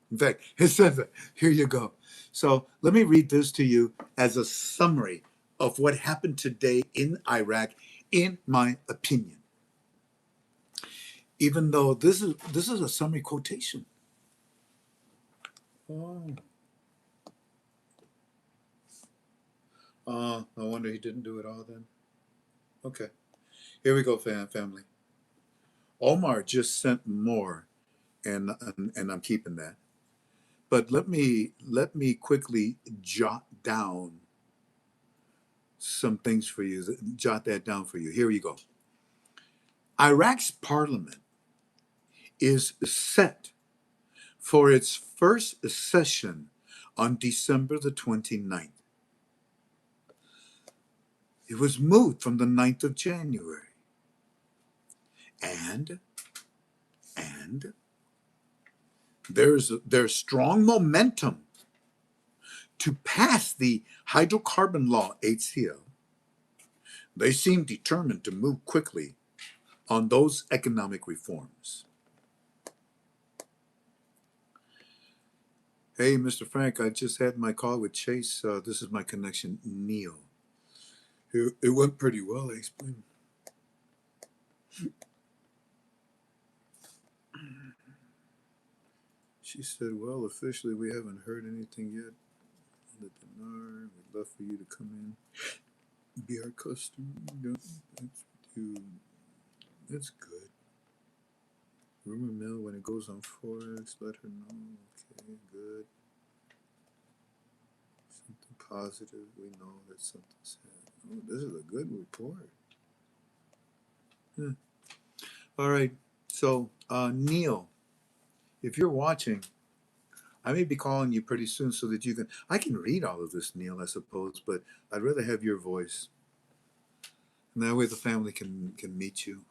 In fact, it says that. Here you go. So let me read this to you as a summary of what happened today in Iraq, in my opinion. Even though this is a summary quotation. Oh. No wonder he didn't do it all then. Okay. Here we go, family. Omar just sent more, and I'm keeping that. But let me quickly jot down some things for you. Jot that down for you. Here you go. Iraq's parliament is set for its first session on December the 29th. It was moved from the 9th of January. And there's strong momentum to pass the hydrocarbon law, HCL. They seem determined to move quickly on those economic reforms. Hey, Mr. Frank, I just had my call with Chase. This is my connection, Neil. It went pretty well, I explained. She said, well, officially, we haven't heard anything yet on the dinar. We'd love for you to come in, be our customer. That's good. Rumor mill, when it goes on Forex, let her know. Okay, good. Something positive. We know that something's happening. Oh, this is a good report. All right. So, Neil, if you're watching, I may be calling you pretty soon so that you can. I can read all of this, Neil, I suppose, but I'd rather have your voice. And that way the family can meet you.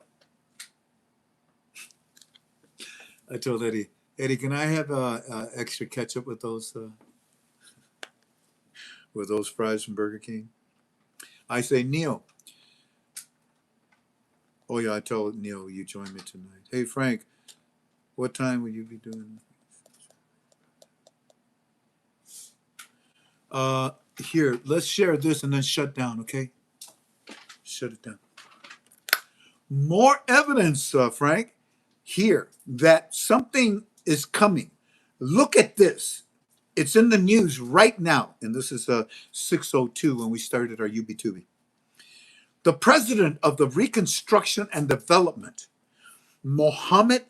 I told Eddie, can I have extra ketchup with those fries from Burger King? I say, Neil. Oh yeah, I told Neil you join me tonight. Hey Frank, what time will you be doing? Here, let's share this and then shut down, okay? Shut it down. More evidence, Frank, here that something is coming. Look at this. It's in the news right now, and this is 6:02 when we started our UB2B. The president of the Reconstruction and Development, Mohammed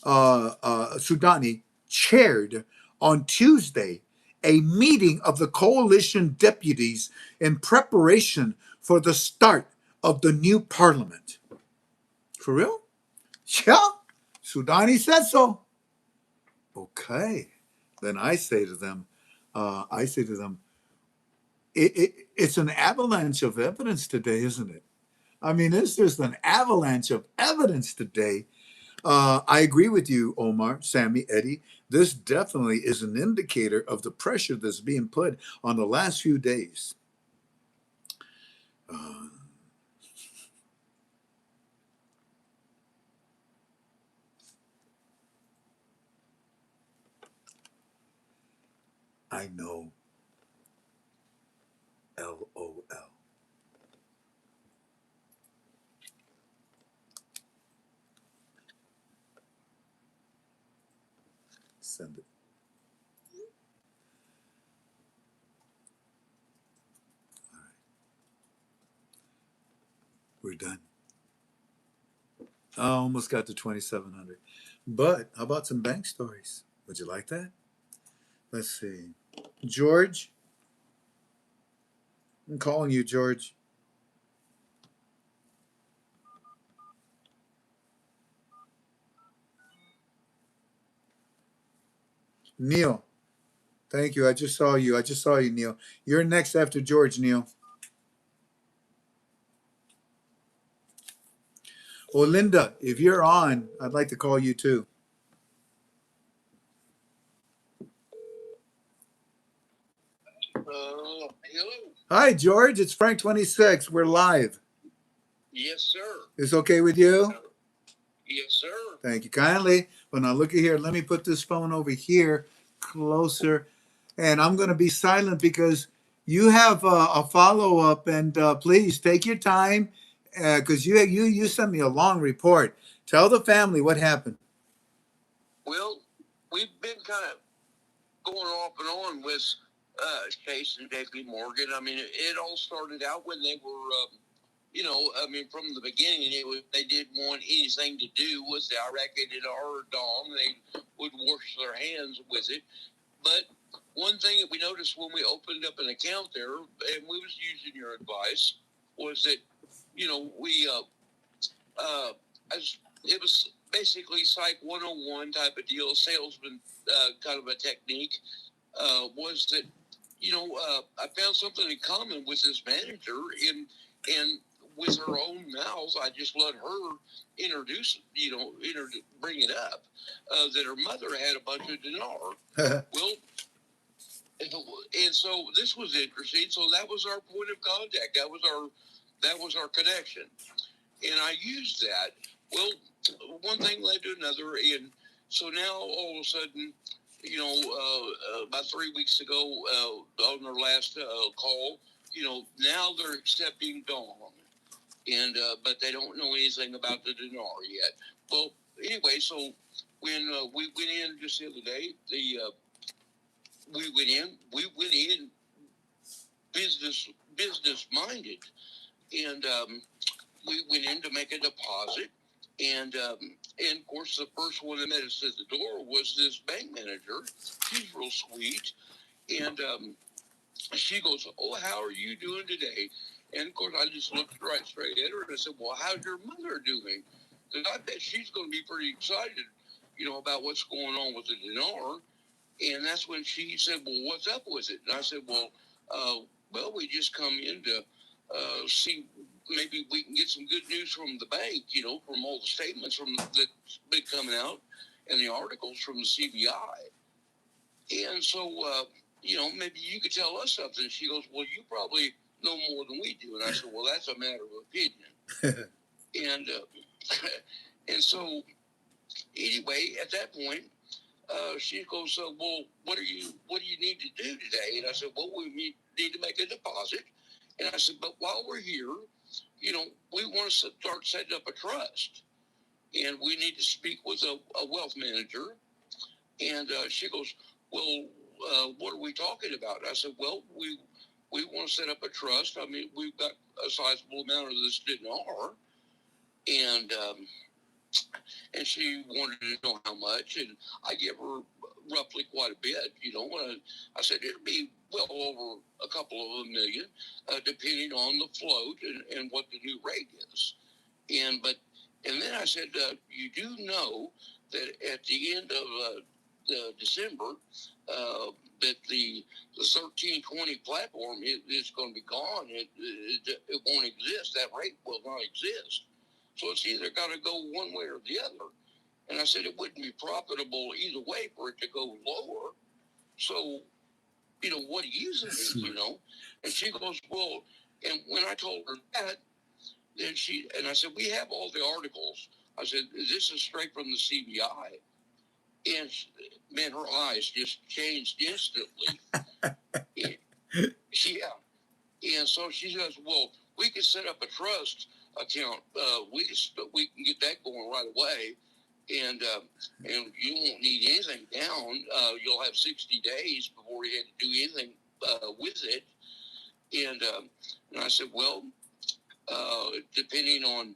Sudani, chaired on Tuesday a meeting of the coalition deputies in preparation for the start of the new parliament. For real? Yeah, Sudani said so. Okay. Then I say to them, it's an avalanche of evidence today, isn't it? I mean, it's just an avalanche of evidence today. I agree with you, Omar, Sammy, Eddie. This definitely is an indicator of the pressure that's being put on the last few days. I know. LOL. Send it. All right. We're done. I almost got to 2,700. But how about some bank stories? Would you like that? Let's see. George, I'm calling you, George. Neil. Thank you. I just saw you. Neil. You're next after George, Neil. Oh, Linda, if you're on, I'd like to call you too.
Hello.
Hi, George. It's Frank26. We're live.
Yes, sir.
Is okay with you?
Yes, sir.
Thank you kindly. Well, now look at here. Let me put this phone over here closer. And I'm going to be silent because you have a follow up. And please take your time because you sent me a long report. Tell the family what happened.
Well, we've been kind of going off and on with Chase and JP Morgan. I mean, it all started out when they were, from the beginning, they didn't want anything to do with the Iraq-aided or Dom. They would wash their hands with it. But one thing that we noticed when we opened up an account there, and we was using your advice, was that, it was basically Psych 101 type of deal, salesman kind of a technique, was that, I found something in common with this manager, and with her own mouth, I just let her bring it up, that her mother had a bunch of dinar. Well, and so this was interesting. So that was our point of contact. That was our connection, and I used that. Well, one thing led to another, and so now all of a sudden, about 3 weeks ago, on their last call, now they're accepting Dawn, and but they don't know anything about the dinar yet. Well, anyway, so when we went in just the other day, we went in business minded, and we went in to make a deposit, and of course the first one that met us at the door was this bank manager. She's real sweet, and she goes, "Oh, how are you doing today?" And of course I just looked right straight at her and I said, "Well, how's your mother doing?" Because I bet she's going to be pretty excited, about what's going on with the dinar. And that's when she said, "Well, what's up with it?" And I said, well, we just come in to see maybe we can get some good news from the bank, from all the statements that's been coming out and the articles from the CBI. And so, maybe you could tell us something." She goes, "Well, you probably know more than we do." And I said, "Well, that's a matter of opinion." And and so, anyway, at that point, she goes, "Well, what do you need to do today?" And I said, "Well, we need to make a deposit." And I said, "But while we're here, we want to start setting up a trust, and we need to speak with a wealth manager." And she goes, "Well, what are we talking about?" And I said, "Well, we want to set up a trust. I mean, we've got a sizable amount of this dinar, and and she wanted to know how much, and I gave her roughly quite a bit, and I said it'd be well over a couple of $1 million, depending on the float and what the new rate is. And then I said, you do know that at the end of December, that the 1320 platform is going to be gone. It won't exist. That rate will not exist. So it's either got to go one way or the other. And I said it wouldn't be profitable either way for it to go lower. So, what do you think, And she goes, "Well," and when I told her that, then I said, "We have all the articles." I said, "This is straight from the CBI." And man, her eyes just changed instantly. And so she says, "Well, we can set up a trust account. We can get that going right away, and you won't need anything down. You'll have 60 days before you have to do anything with it." And I said, "Well, depending on,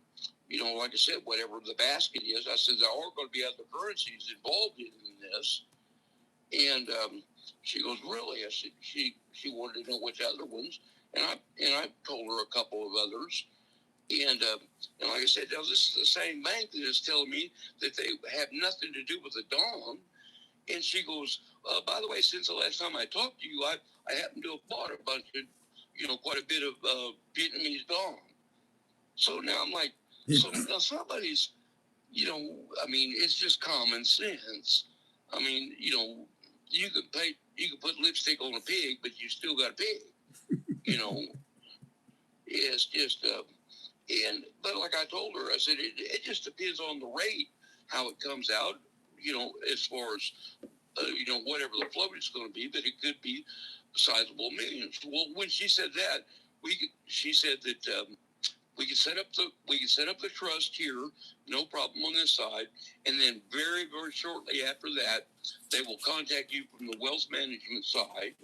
like I said, whatever the basket is," I said, "there are going to be other currencies involved in this." And she goes, "Really?" I said, she wanted to know which other ones, and I told her a couple of others. And like I said, now this is the same bank that is telling me that they have nothing to do with the Dawn. And she goes, by the way, since the last time I talked to you, I happen to have bought a bunch of, quite a bit of Vietnamese dong. So now I'm like, so now somebody's, I mean, it's just common sense. I mean, you could put lipstick on a pig, but you still got a pig. It's just, but like I told her, I said, it just depends on the rate, how it comes out, as far as, whatever the float is going to be, but it could be sizable millions. Well, when she said that, she said that, we can set up the trust here, no problem on this side, and then very, very shortly after that, they will contact you from the wealth management side,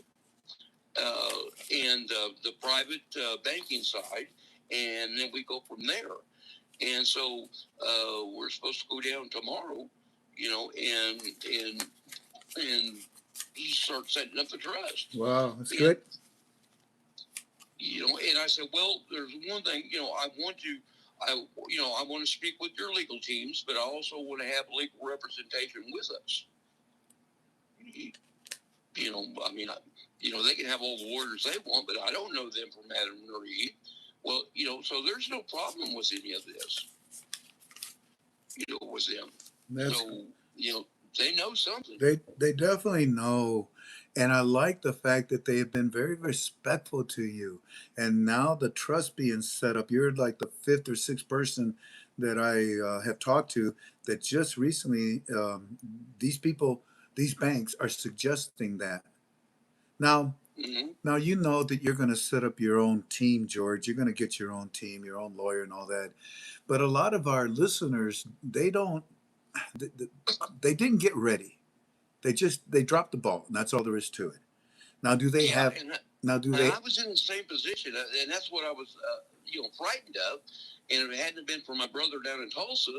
and the private banking side, and then we go from there. And so we're supposed to go down tomorrow, and start setting up the trust.
Wow, that's good.
And I said, well, there's one thing, I want to speak with your legal teams, but I also want to have legal representation with us. I mean, they can have all the lawyers they want, but I don't know them from Adam or Eve. Well, so there's no problem with any of this, with them. So, they know something.
They definitely know. And I like the fact that they have been very respectful to you. And now the trust being set up, you're like the fifth or sixth person that I have talked to that just recently, these people, these banks are suggesting that. Now, now you know that you're going to set up your own team, George. You're going to get your own team, your own lawyer, and all that. But a lot of our listeners, they don't, they didn't get ready. They dropped the ball, and that's all there is to it. Now, do they have? Now, do they?
I was in the same position, and that's what I was, frightened of. And if it hadn't been for my brother down in Tulsa,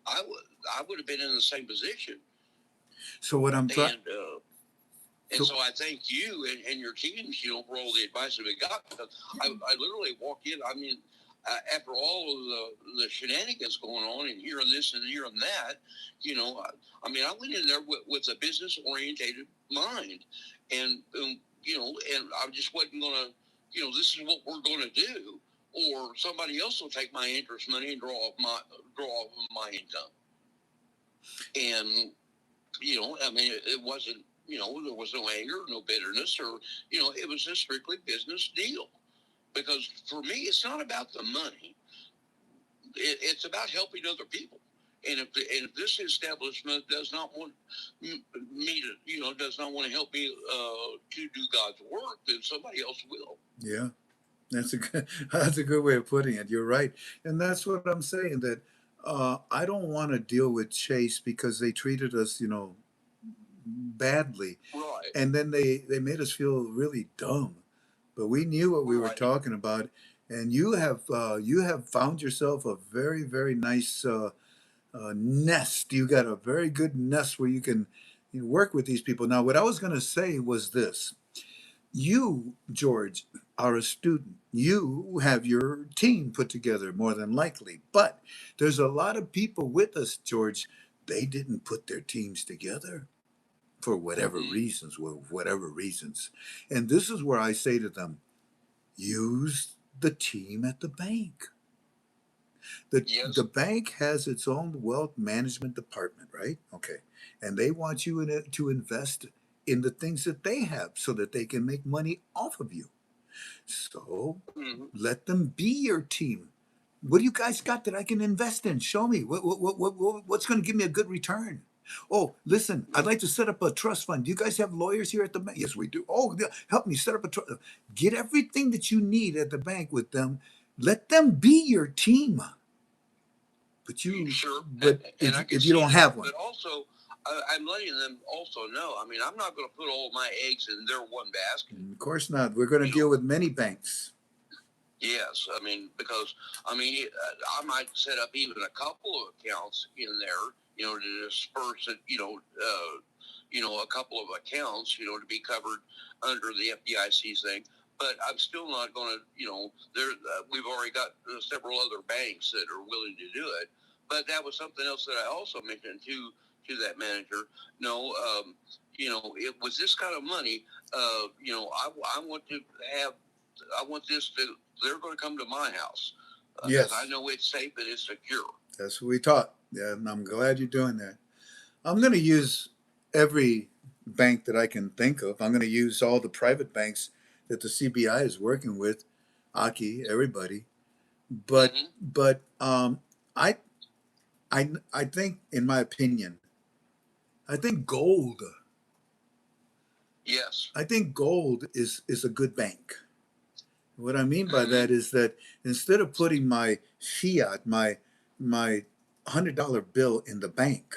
I would have been in the same position.
So what I'm trying.
And so I thank you and your teams, for all the advice that we got. Because I literally walk in. I mean, after all of the shenanigans going on and hearing this and hearing that, I went in there with a business orientated mind, and and I just wasn't gonna, this is what we're gonna do, or somebody else will take my interest money and draw off my income, and it wasn't. There was no anger, no bitterness, or, it was a strictly business deal. Because for me, it's not about the money. It's about helping other people. And if this establishment does not want me to, does not want to help me to do God's work, then somebody else will.
Yeah, that's a good way of putting it. You're right, and that's what I'm saying. That I don't want to deal with Chase because they treated us, badly,
Right.
and then they made us feel really dumb. But we knew what we were talking about, and you have found yourself a very nice nest. You got a very good nest where you can work with these people. Now, what I was going to say was this: you, George, are a student. You have your team put together more than likely, but there's a lot of people with us, George. They didn't put their teams together for whatever reasons, And this is where I say to them, use the team at the bank. The bank has its own wealth management department, right? Okay. And they want you to invest in the things that they have so that they can make money off of you. So let them be your team. What do you guys got that I can invest in? Show me. What's going to give me a good return? Oh, listen, I'd like to set up a trust fund. Do you guys have lawyers here at the bank? Yes, we do. Oh, help me set up a trust. Get everything that you need at the bank with them. Let them be your team. But you,
sure.
But if you don't have one,
but also, I'm letting them also know. I mean, I'm not going to put all my eggs in their one basket.
Of course not. We're going to deal with many banks.
Yes, because I might set up even a couple of accounts in there, to disperse it, a couple of accounts, to be covered under the FDIC thing. But I'm still not going to, we've already got several other banks that are willing to do it. But that was something else that I also mentioned to that manager. No, with this kind of money, I want to have, I want this to, they're going to come to my house.
Yes.
I know it's safe and it's secure.
That's what we taught. Yeah, and I'm glad you're doing that. I'm going to use every bank that I can think of. I'm going to use all the private banks that the CBI is working with, Aki, everybody. But
Mhm.
I I think, in my opinion, I think gold.
Yes.
I think gold is a good bank. What I mean by
Mhm.
that is that instead of putting my fiat, my $100 bill in the bank,